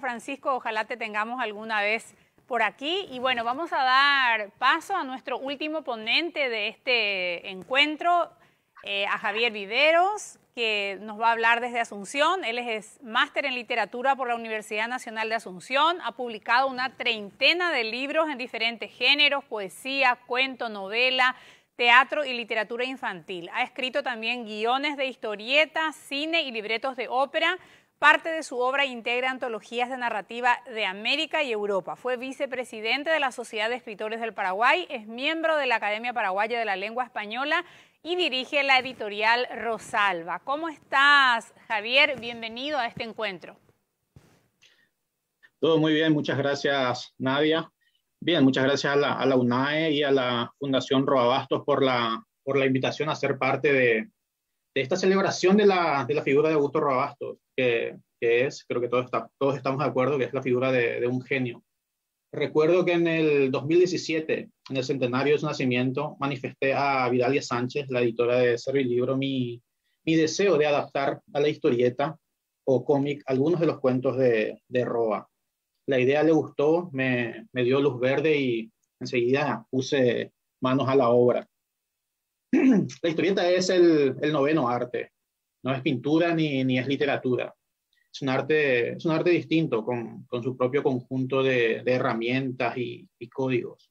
Francisco. Ojalá te tengamos alguna vez por aquí. Y bueno, vamos a dar paso a nuestro último ponente de este encuentro, a Javier Viveros, que nos va a hablar desde Asunción. Él es máster en literatura por la Universidad Nacional de Asunción. Ha publicado una treintena de libros en diferentes géneros: poesía, cuento, novela, teatro y literatura infantil. Ha escrito también guiones de historietas, cine y libretos de ópera. Parte de su obra integra antologías de narrativa de América y Europa. Fue vicepresidente de la Sociedad de Escritores del Paraguay, es miembro de la Academia Paraguaya de la Lengua Española y dirige la editorial Rosalba. ¿Cómo estás, Javier? Bienvenido a este encuentro. Todo muy bien, muchas gracias, Nadia. Bien, muchas gracias a la UNAE y a la Fundación Roa Bastos por la invitación a ser parte de esta celebración de la figura de Augusto Roa Bastos, que es, creo que todos estamos de acuerdo, que es la figura de un genio. Recuerdo que en el 2017, en el centenario de su nacimiento, manifesté a Vidalia Sánchez, la editora de Servilibro, mi deseo de adaptar a la historieta o cómic algunos de los cuentos de Roa. La idea le gustó, me dio luz verde y enseguida puse manos a la obra. La historieta es el noveno arte, no es pintura ni es literatura. Es un arte distinto, con su propio conjunto de herramientas y códigos.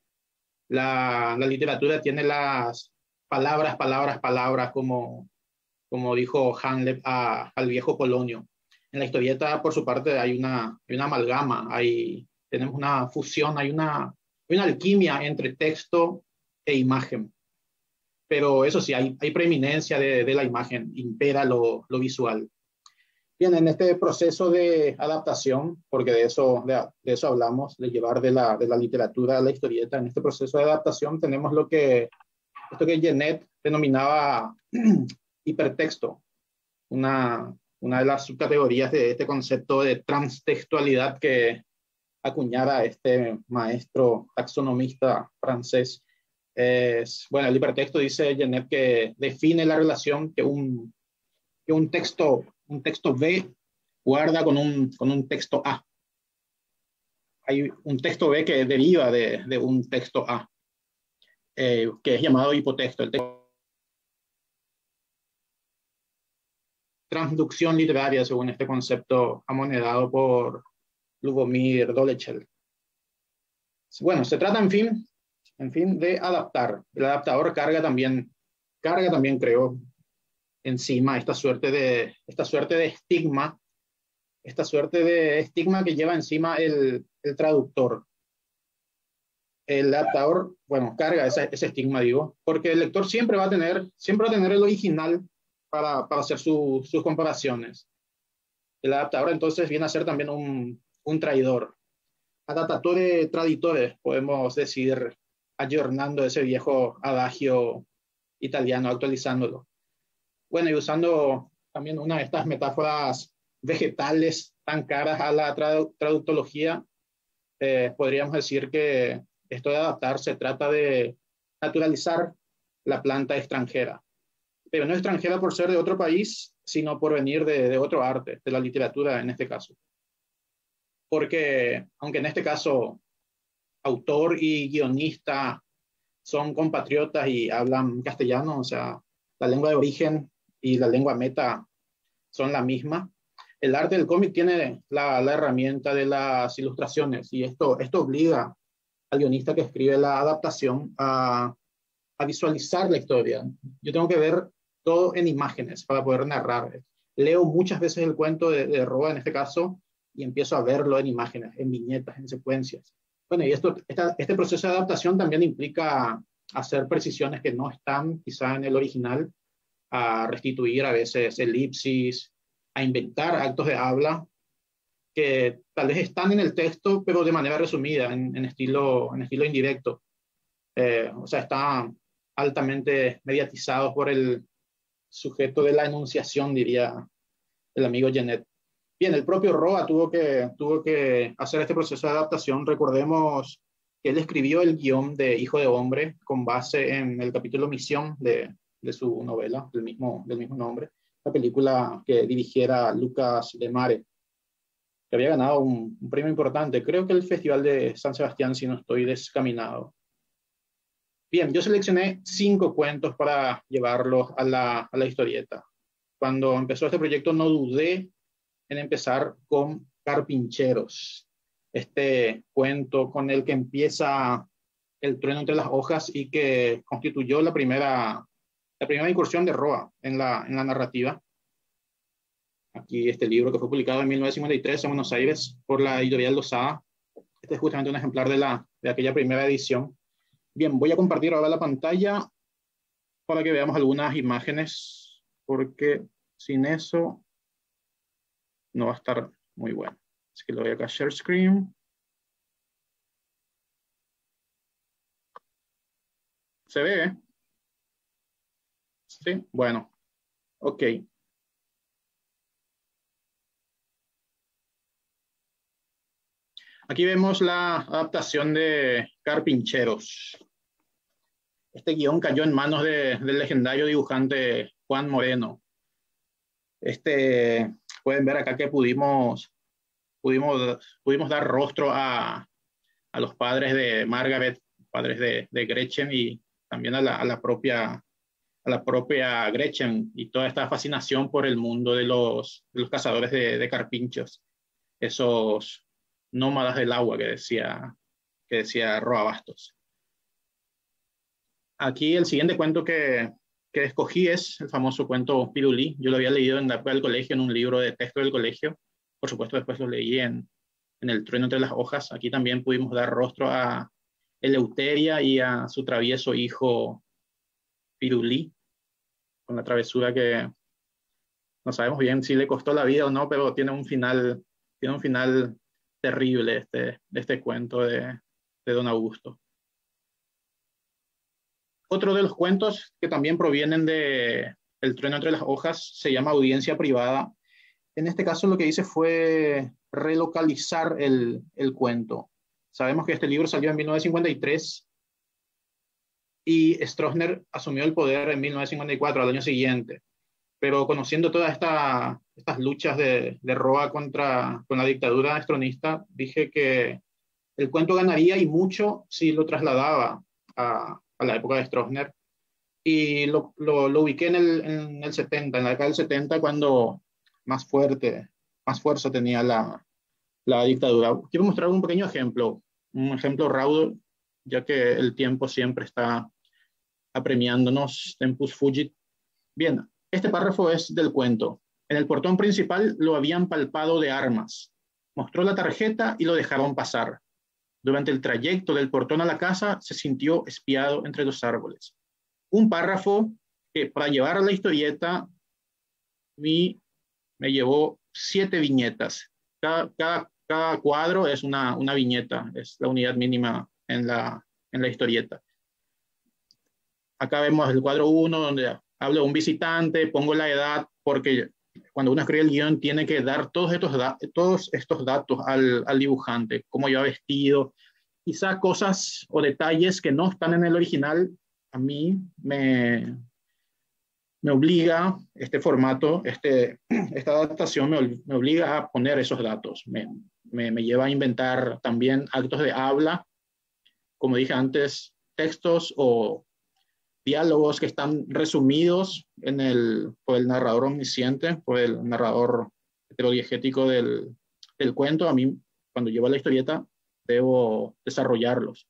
La literatura tiene las palabras, como dijo Hamlet al viejo Polonio. En la historieta, por su parte, hay una amalgama, tenemos una fusión, hay una alquimia entre texto e imagen. Pero eso sí, hay preeminencia de la imagen, impera lo visual. Bien, en este proceso de adaptación, porque de eso hablamos, de llevar de la literatura a la historieta, en este proceso de adaptación tenemos esto que Genet denominaba hipertexto, una de las subcategorías de este concepto de transtextualidad que acuñara este maestro taxonomista francés. Bueno, el hipertexto, dice Genet, que define la relación que un texto B guarda con un texto A. Hay un texto B que deriva de un texto A, que es llamado hipotexto. El texto transducción literaria, según este concepto amonedado por Lubomir Dolezhel. Bueno, se trata, en fin, de adaptar. El adaptador carga también, creo, encima esta suerte de estigma, que lleva encima el traductor. El adaptador, bueno, carga ese estigma, digo, porque el lector siempre va a tener el original para hacer sus comparaciones. El adaptador entonces viene a ser también un traidor. Adaptatore traditore, podemos decir, ayornando ese viejo adagio italiano, actualizándolo. Bueno, y usando también una de estas metáforas vegetales tan caras a la traductología, podríamos decir que esto de adaptar se trata de naturalizar la planta extranjera. Pero no extranjera por ser de otro país, sino por venir de otro arte, de la literatura en este caso. Porque, aunque en este caso autor y guionista son compatriotas y hablan castellano, o sea, la lengua de origen y la lengua meta son la misma, el arte del cómic tiene la herramienta de las ilustraciones, y esto obliga al guionista que escribe la adaptación a visualizar la historia. Yo tengo que ver todo en imágenes para poder narrar. Leo muchas veces el cuento de Roa en este caso y empiezo a verlo en imágenes, en viñetas, en secuencias. Bueno, y este proceso de adaptación también implica hacer precisiones que no están quizá en el original, a restituir a veces elipsis, a inventar actos de habla que tal vez están en el texto, pero de manera resumida, en estilo indirecto. O sea, están altamente mediatizados por el sujeto de la enunciación, diría el amigo Genet. Bien, el propio Roa tuvo que hacer este proceso de adaptación. Recordemos que él escribió el guión de Hijo de Hombre con base en el capítulo Misión de su novela del mismo nombre, la película que dirigiera Lucas Demare, que había ganado un premio importante, creo que el Festival de San Sebastián, si no estoy descaminado. Bien, yo seleccioné 5 cuentos para llevarlos a la historieta. Cuando empezó este proyecto no dudé en empezar con Carpincheros, este cuento con el que empieza el trueno entre las hojas y que constituyó la primera incursión de Roa en la narrativa. Aquí este libro que fue publicado en 1953 en Buenos Aires por la editorial Losada. Este es justamente un ejemplar de aquella primera edición. Bien, voy a compartir ahora la pantalla para que veamos algunas imágenes, porque sin eso no va a estar muy bueno. Así que le voy acá a Share Screen. ¿Se ve? Sí, bueno. Ok. Aquí vemos la adaptación de Carpincheros. Este guión cayó en manos del legendario dibujante Juan Moreno. Pueden ver acá que pudimos dar rostro a los padres de Margaret, padres de Gretchen, y también a la propia Gretchen, y toda esta fascinación por el mundo de los cazadores de carpinchos, esos nómadas del agua que decía Roa Bastos. Aquí el siguiente cuento que escogí es el famoso cuento Pirulí. Yo lo había leído en la época del colegio, en un libro de texto del colegio. Por supuesto, después lo leí en El trueno entre las hojas. Aquí también pudimos dar rostro a Eleuteria y a su travieso hijo Pirulí, con la travesura que no sabemos bien si le costó la vida o no, pero tiene un final terrible este cuento de Don Augusto. Otro de los cuentos que también provienen de El trueno entre las hojas se llama Audiencia privada. En este caso lo que hice fue relocalizar el cuento. Sabemos que este libro salió en 1953 y Stroessner asumió el poder en 1954, al año siguiente. Pero conociendo todas estas luchas de Roa con la dictadura stronista, dije que el cuento ganaría y mucho si lo trasladaba a la época de Stroessner. Y lo ubiqué en el 70, en la década del 70, cuando más fuerza tenía la dictadura. Quiero mostrar un pequeño ejemplo, un ejemplo raudo, ya que el tiempo siempre está apremiándonos, tempus fugit. Bien, este párrafo es del cuento. En el portón principal lo habían palpado de armas. Mostró la tarjeta y lo dejaron pasar. Durante el trayecto del portón a la casa se sintió espiado entre los árboles. Un párrafo que para llevar a la historieta me llevó 7 viñetas. Cada cuadro es una viñeta, es la unidad mínima en la historieta. Acá vemos el cuadro 1, donde hablo de un visitante, pongo la edad, porque cuando uno escribe el guión tiene que dar todos estos datos al dibujante, cómo lleva vestido, quizá cosas o detalles que no están en el original. A mí me obliga este formato, esta adaptación me obliga a poner esos datos, me lleva a inventar también actos de habla, como dije antes, textos o diálogos que están resumidos por el narrador omnisciente, por el narrador heterodiegético del cuento. A mí, cuando llevo la historieta, debo desarrollarlos.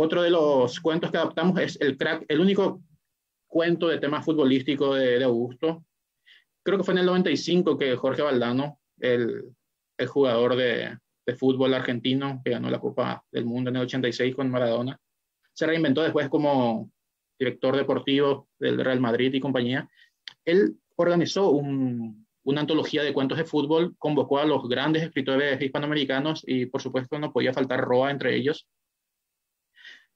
Otro de los cuentos que adaptamos es El Crack, el único cuento de tema futbolístico de Augusto. Creo que fue en el 95 que Jorge Valdano, el jugador de fútbol argentino que ganó la Copa del Mundo en el 86 con Maradona, se reinventó después como director deportivo del Real Madrid y compañía. Él organizó una antología de cuentos de fútbol, convocó a los grandes escritores hispanoamericanos y por supuesto no podía faltar Roa entre ellos.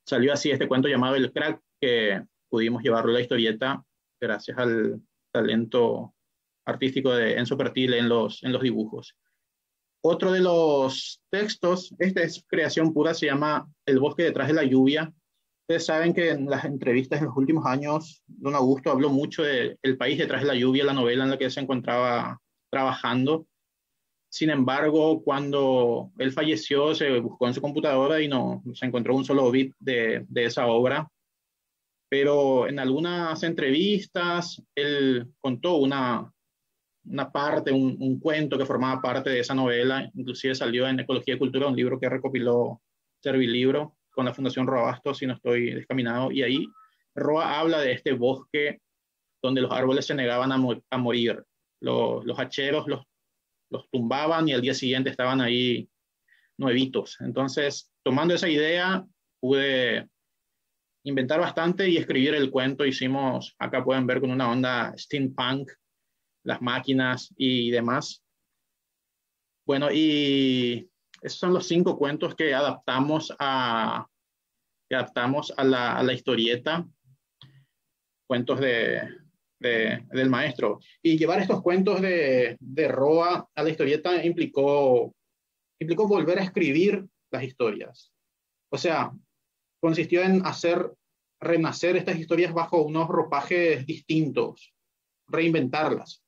Salió así este cuento llamado El Crack, que pudimos llevarlo a la historieta gracias al talento artístico de Enzo Pertile en los dibujos. Otro de los textos, esta es creación pura, se llama El bosque detrás de la lluvia. Ustedes saben que en las entrevistas en los últimos años, Don Augusto habló mucho de El país detrás de la lluvia, la novela en la que se encontraba trabajando. Sin embargo, cuando él falleció, se buscó en su computadora y no se encontró un solo bit de esa obra. Pero en algunas entrevistas, él contó una parte, un cuento que formaba parte de esa novela. Inclusive salió en Ecología y Cultura, un libro que recopiló Servilibro con la Fundación Roa Bastos, si no estoy descaminado. Y ahí Roa habla de este bosque donde los árboles se negaban a morir. Los hacheros los tumbaban y al día siguiente estaban ahí nuevitos. Entonces, tomando esa idea, pude inventar bastante y escribir el cuento. Hicimos, acá pueden ver con una onda steampunk, las máquinas y demás. Bueno, y esos son los 5 cuentos que adaptamos a la historieta, cuentos del maestro. Y llevar estos cuentos de Roa a la historieta implicó volver a escribir las historias. O sea, consistió en renacer estas historias bajo unos ropajes distintos, reinventarlas.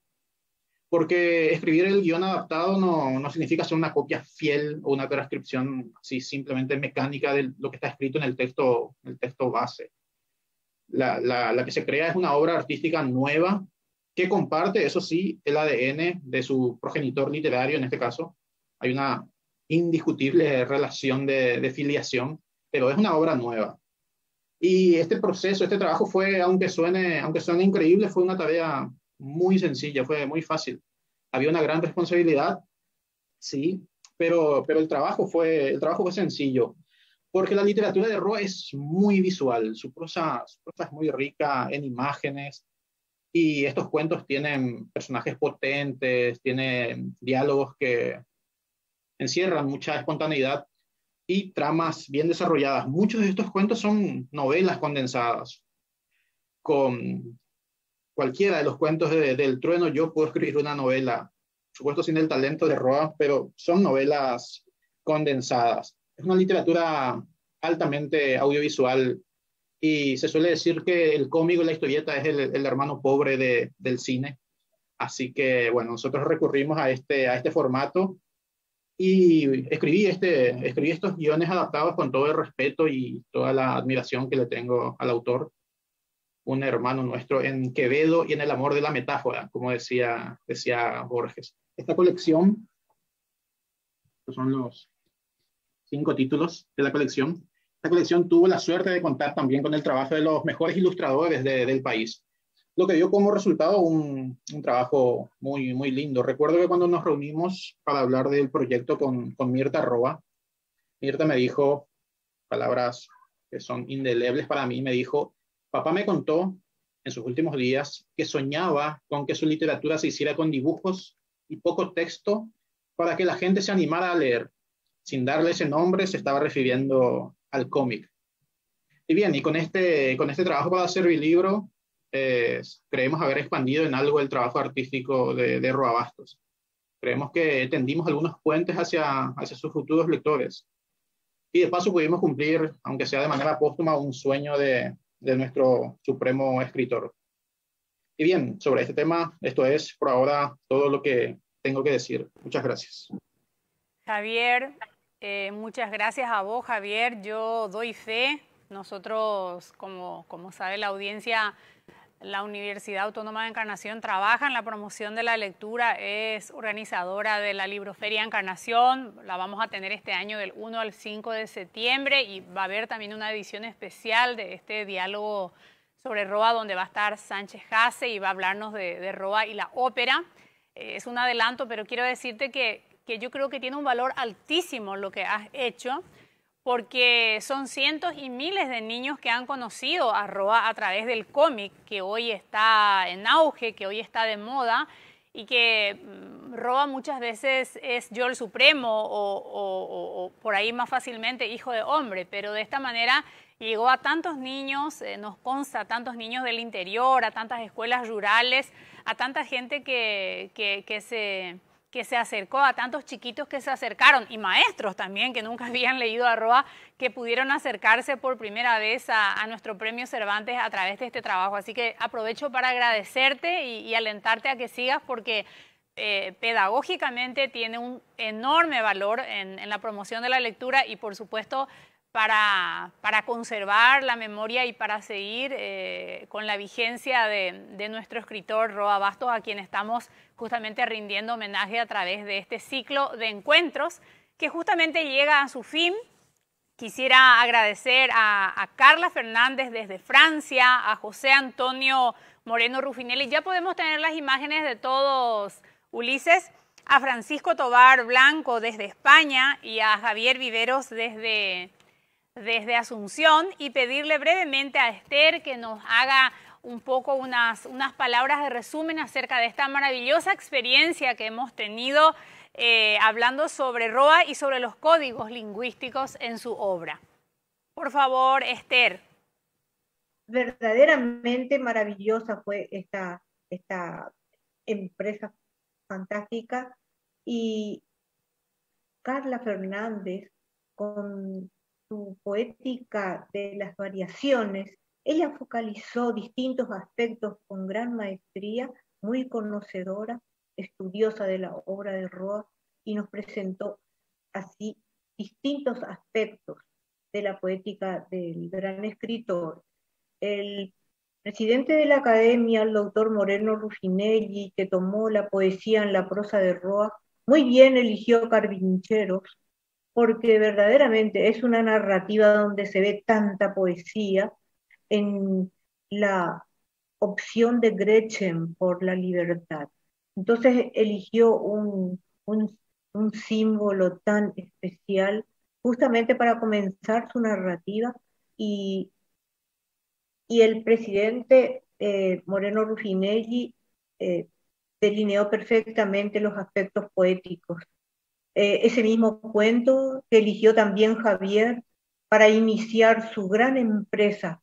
Porque escribir el guión adaptado no significa hacer una copia fiel o una transcripción así simplemente mecánica de lo que está escrito en el texto base. La que se crea es una obra artística nueva que comparte, eso sí, el ADN de su progenitor literario, en este caso. Hay una indiscutible relación de filiación, pero es una obra nueva. Y este proceso, este trabajo fue, aunque suene increíble, fue una tarea muy sencilla, fue muy fácil. Había una gran responsabilidad, sí, pero el trabajo fue sencillo, porque la literatura de Roa es muy visual, su prosa es muy rica en imágenes, y estos cuentos tienen personajes potentes, tienen diálogos que encierran mucha espontaneidad y tramas bien desarrolladas. Muchos de estos cuentos son novelas condensadas. Con cualquiera de los cuentos del Trueno yo puedo escribir una novela, por supuesto sin el talento de Roa, pero son novelas condensadas. Es una literatura altamente audiovisual y se suele decir que el cómic y la historieta es el hermano pobre del cine. Así que, bueno, nosotros recurrimos a este formato y escribí estos guiones adaptados con todo el respeto y toda la admiración que le tengo al autor, un hermano nuestro en Quevedo y en el amor de la metáfora, como decía Borges. Esta colección, estos son los 5 títulos de la colección. Esta colección tuvo la suerte de contar también con el trabajo de los mejores ilustradores del país, lo que dio como resultado un trabajo muy, muy lindo. Recuerdo que cuando nos reunimos para hablar del proyecto con Mirta Roa, Mirta me dijo palabras que son indelebles para mí, me dijo: papá me contó en sus últimos días que soñaba con que su literatura se hiciera con dibujos y poco texto para que la gente se animara a leer. Sin darle ese nombre, se estaba refiriendo al cómic. Y bien, y con este trabajo para Servilibro, creemos haber expandido en algo el trabajo artístico de Roa Bastos. Creemos que tendimos algunos puentes hacia sus futuros lectores. Y de paso pudimos cumplir, aunque sea de manera póstuma, un sueño de nuestro supremo escritor. Y bien, sobre este tema, esto es por ahora todo lo que tengo que decir. Muchas gracias. Javier, muchas gracias a vos, Javier. Yo doy fe. Nosotros, como sabe la audiencia, la Universidad Autónoma de Encarnación trabaja en la promoción de la lectura, es organizadora de la Libroferia Encarnación, la vamos a tener este año del 1 al 5 de septiembre y va a haber también una edición especial de este diálogo sobre Roa, donde va a estar Sánchez Jase y va a hablarnos de Roa y la ópera. Es un adelanto, pero quiero decirte que yo creo que tiene un valor altísimo lo que has hecho, porque son cientos y miles de niños que han conocido a Roa a través del cómic, que hoy está en auge, que hoy está de moda, y que Roa muchas veces es yo el supremo o por ahí más fácilmente hijo de hombre, pero de esta manera llegó a tantos niños, nos consta, a tantos niños del interior, a tantas escuelas rurales, a tanta gente que se acercó, a tantos chiquitos que se acercaron, y maestros también que nunca habían leído a Roa, que pudieron acercarse por primera vez a nuestro premio Cervantes a través de este trabajo. Así que aprovecho para agradecerte y alentarte a que sigas, porque pedagógicamente tiene un enorme valor en la promoción de la lectura y, por supuesto, para conservar la memoria y para seguir con la vigencia de nuestro escritor Roa Bastos, a quien estamos justamente rindiendo homenaje a través de este ciclo de encuentros que justamente llega a su fin. Quisiera agradecer a Carla Fernández desde Francia, a José Antonio Moreno Rufinelli. Ya podemos tener las imágenes de todos, Ulises, a Francisco Tobar Blanco desde España y a Javier Viveros desde Asunción, y pedirle brevemente a Esther que nos haga un poco unas palabras de resumen acerca de esta maravillosa experiencia que hemos tenido hablando sobre Roa y sobre los códigos lingüísticos en su obra. Por favor, Esther. Verdaderamente maravillosa fue esta empresa fantástica, y Carla Fernández, con su poética de las variaciones, ella focalizó distintos aspectos con gran maestría, muy conocedora, estudiosa de la obra de Roa, y nos presentó así distintos aspectos de la poética del gran escritor. El presidente de la Academia, el doctor Moreno Rufinelli, que tomó la poesía en la prosa de Roa, muy bien eligió Carpincheros, porque verdaderamente es una narrativa donde se ve tanta poesía en la opción de Gretchen por la libertad. Entonces eligió un símbolo tan especial justamente para comenzar su narrativa, y el presidente Moreno Ruffinelli delineó perfectamente los aspectos poéticos. Ese mismo cuento que eligió también Javier para iniciar su gran empresa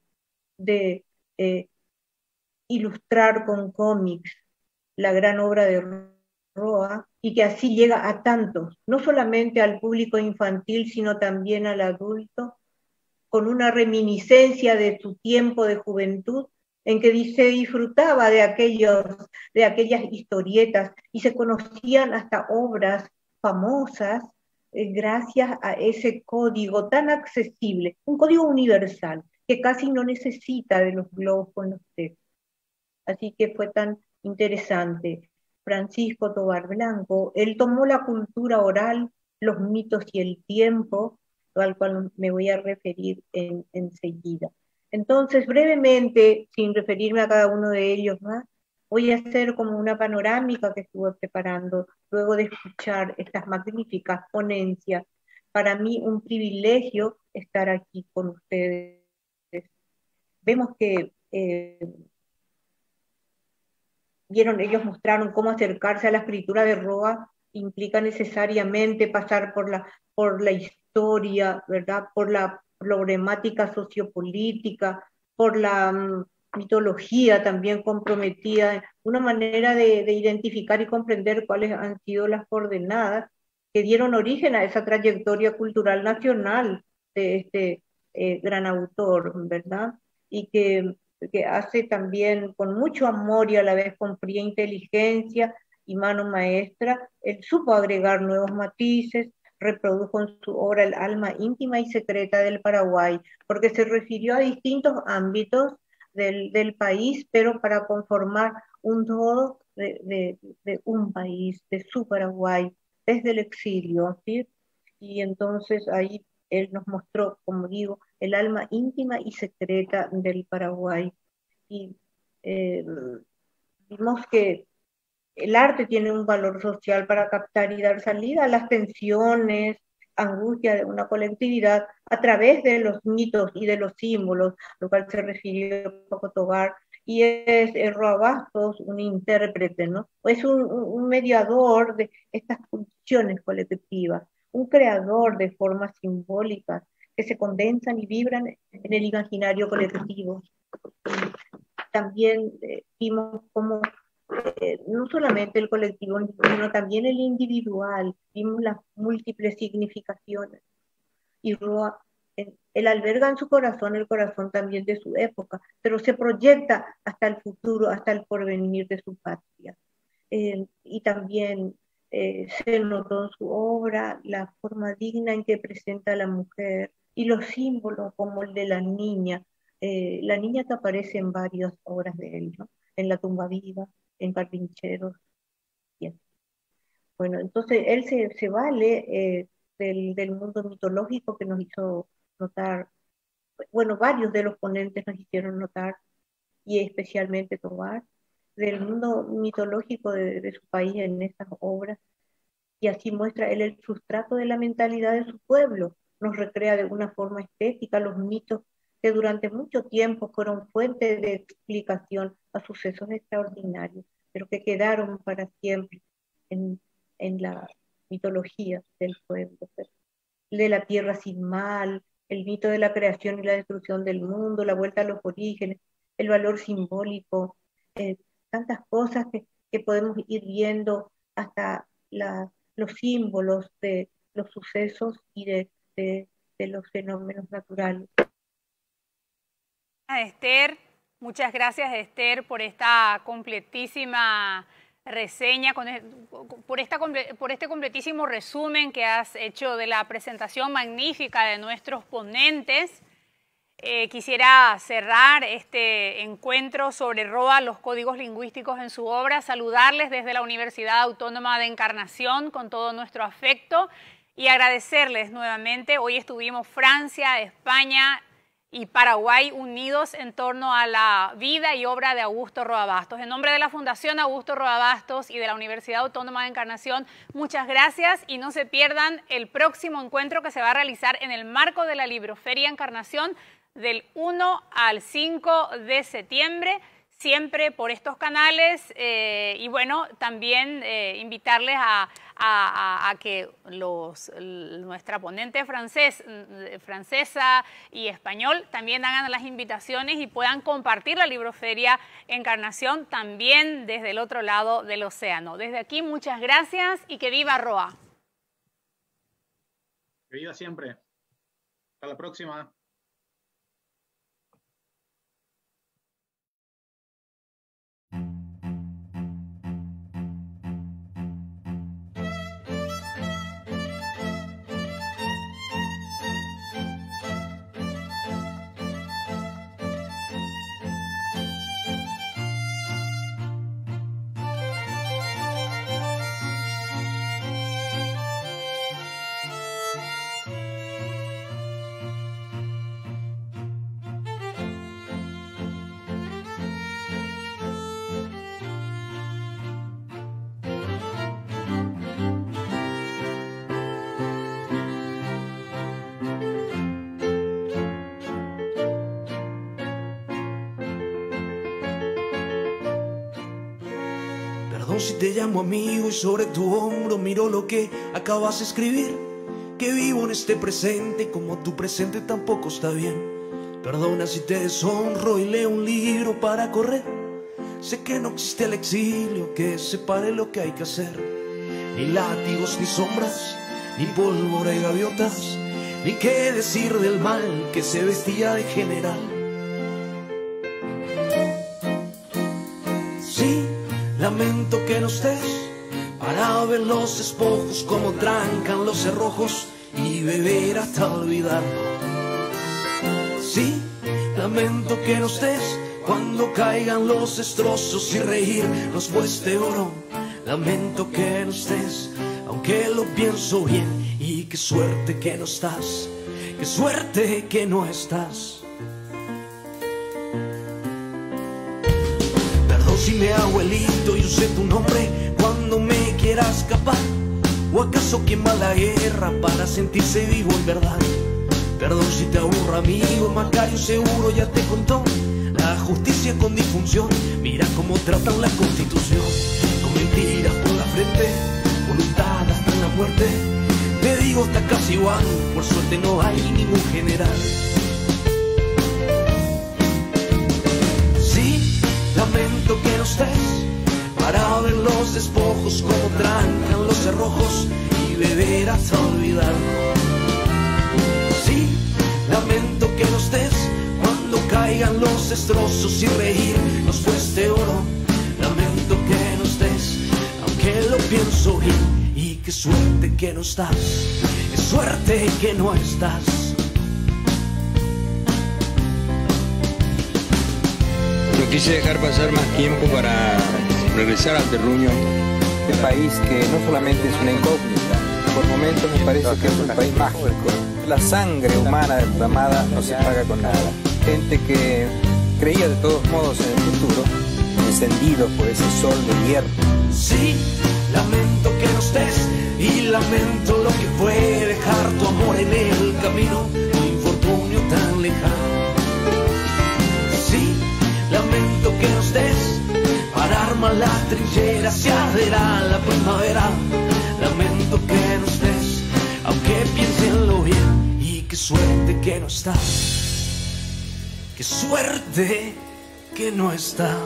de ilustrar con cómics la gran obra de Roa, y que así llega a tantos, no solamente al público infantil, sino también al adulto, con una reminiscencia de su tiempo de juventud, en que se disfrutaba de aquellas historietas y se conocían hasta obras famosas gracias a ese código tan accesible, un código universal que casi no necesita de los globos con los textos. Así que fue tan interesante. Francisco Tovar Blanco, él tomó la cultura oral, los mitos y el tiempo, al cual me voy a referir enseguida. Entonces, brevemente, sin referirme a cada uno de ellos más, voy a hacer como una panorámica que estuve preparando luego de escuchar estas magníficas ponencias. Para mí un privilegio estar aquí con ustedes. Vemos que ellos mostraron cómo acercarse a la escritura de Roa implica necesariamente pasar por la historia, ¿verdad? Por la problemática sociopolítica, por la mitología también comprometida, una manera de identificar y comprender cuáles han sido las coordenadas que dieron origen a esa trayectoria cultural nacional de este gran autor, ¿verdad? Y que hace también con mucho amor y a la vez con fría inteligencia y mano maestra. Él supo agregar nuevos matices, reprodujo en su obra el alma íntima y secreta del Paraguay, porque se refirió a distintos ámbitos del país, pero para conformar un todo de un país, de su Paraguay, desde el exilio, ¿sí? Y entonces ahí él nos mostró, como digo, el alma íntima y secreta del Paraguay. Y vimos que el arte tiene un valor social para captar y dar salida a las tensiones, angustia de una colectividad a través de los mitos y de los símbolos, lo cual se refirió Paco Tovar, y es Roa Bastos un intérprete, ¿no? Es un mediador de estas funciones colectivas, un creador de formas simbólicas que se condensan y vibran en el imaginario colectivo. También vimos cómo no solamente el colectivo, sino también el individual, vimos las múltiples significaciones. Y Roa, él alberga en su corazón el corazón también de su época, pero se proyecta hasta el futuro, hasta el porvenir de su patria. Y también se notó en su obra la forma digna en que presenta a la mujer y los símbolos como el de la niña que aparece en varias obras de él, ¿no? En La tumba viva, en Carpincheros. Bien. Bueno, entonces él se vale del mundo mitológico que nos hizo notar, bueno, varios de los ponentes nos hicieron notar, y especialmente Tovar, del mundo mitológico de su país en estas obras, y así muestra él el sustrato de la mentalidad de su pueblo, nos recrea de una forma estética los mitos que durante mucho tiempo fueron fuente de explicación a sucesos extraordinarios, pero que quedaron para siempre en la mitología del pueblo, de la tierra sin mal, el mito de la creación y la destrucción del mundo, la vuelta a los orígenes, el valor simbólico, tantas cosas que podemos ir viendo, hasta los símbolos de los sucesos y de los fenómenos naturales. Esther, muchas gracias Esther por esta completísima reseña, por este completísimo resumen que has hecho de la presentación magnífica de nuestros ponentes. Quisiera cerrar este encuentro sobre Roa, los códigos lingüísticos en su obra, saludarles desde la Universidad Autónoma de Encarnación con todo nuestro afecto y agradecerles nuevamente. Hoy estuvimos Francia, España y Paraguay unidos en torno a la vida y obra de Augusto Roa Bastos. En nombre de la Fundación Augusto Roa Bastos y de la Universidad Autónoma de Encarnación, muchas gracias y no se pierdan el próximo encuentro que se va a realizar en el marco de la Libroferia Encarnación del 1 al 5 de septiembre. siempre por estos canales y bueno, también invitarles a que nuestra ponente francesa y español también hagan las invitaciones y puedan compartir la Libroferia Encarnación también desde el otro lado del océano. Desde aquí, muchas gracias y que viva Roa. Que viva siempre. Hasta la próxima. Si te llamo amigo y sobre tu hombro miro lo que acabas de escribir, que vivo en este presente como tu presente tampoco está bien. Perdona si te deshonro y leo un libro para correr. Sé que no existe el exilio que separe lo que hay que hacer. Ni látigos ni sombras, ni pólvora y gaviotas, ni qué decir del mal que se vestía de general. Sí, lamento que no estés para ver los despojos como trancan los cerrojos y beber hasta olvidar. Sí, lamento que no estés cuando caigan los destrozos y reírnos pues de oro. Lamento que no estés, aunque lo pienso bien, y qué suerte que no estás, qué suerte que no estás. Si me hago el hito y usé tu nombre cuando me quiera escapar, o acaso quien va a la guerra para sentirse vivo en verdad. Perdón si te aburro amigo, Macario seguro ya te contó la justicia con disfunción. Mira cómo tratan la Constitución, con mentiras por la frente, voluntad hasta la muerte. Te digo está casi igual, por suerte no hay ningún general. Lamento que no estés para ver los despojos como trancan los cerrojos y beber hasta olvidar. Sí, lamento que no estés cuando caigan los destrozos y reírnos pues de oro. Lamento que no estés, aunque lo pienso bien, y qué suerte que no estás, qué suerte que no estás. No quise dejar pasar más tiempo para regresar al terruño. Este país que no solamente es una incógnita, por momentos me parece que es un país mágico. La sangre humana derramada no se paga con nada. Gente que creía de todos modos en el futuro, encendido por ese sol de hierro. Sí, lamento que no estés y lamento lo que fue dejar tu amor en el camino, tu infortunio tan lejano. Sí, lamento que no estés para armar las trincheras y arderá la primavera. Lamento que no estés, aunque piénsenlo bien, y qué suerte que no estás, qué suerte que no estás.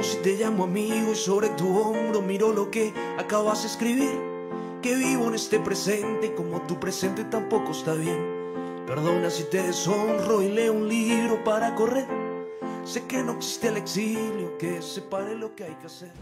Si te llamo amigo y sobre tu hombro miro lo que acabas de escribir, que vivo en este presente como tu presente tampoco está bien. Perdona si te deshonro y leo un libro para correr. Sé que no existe el exilio que separe lo que hay que hacer.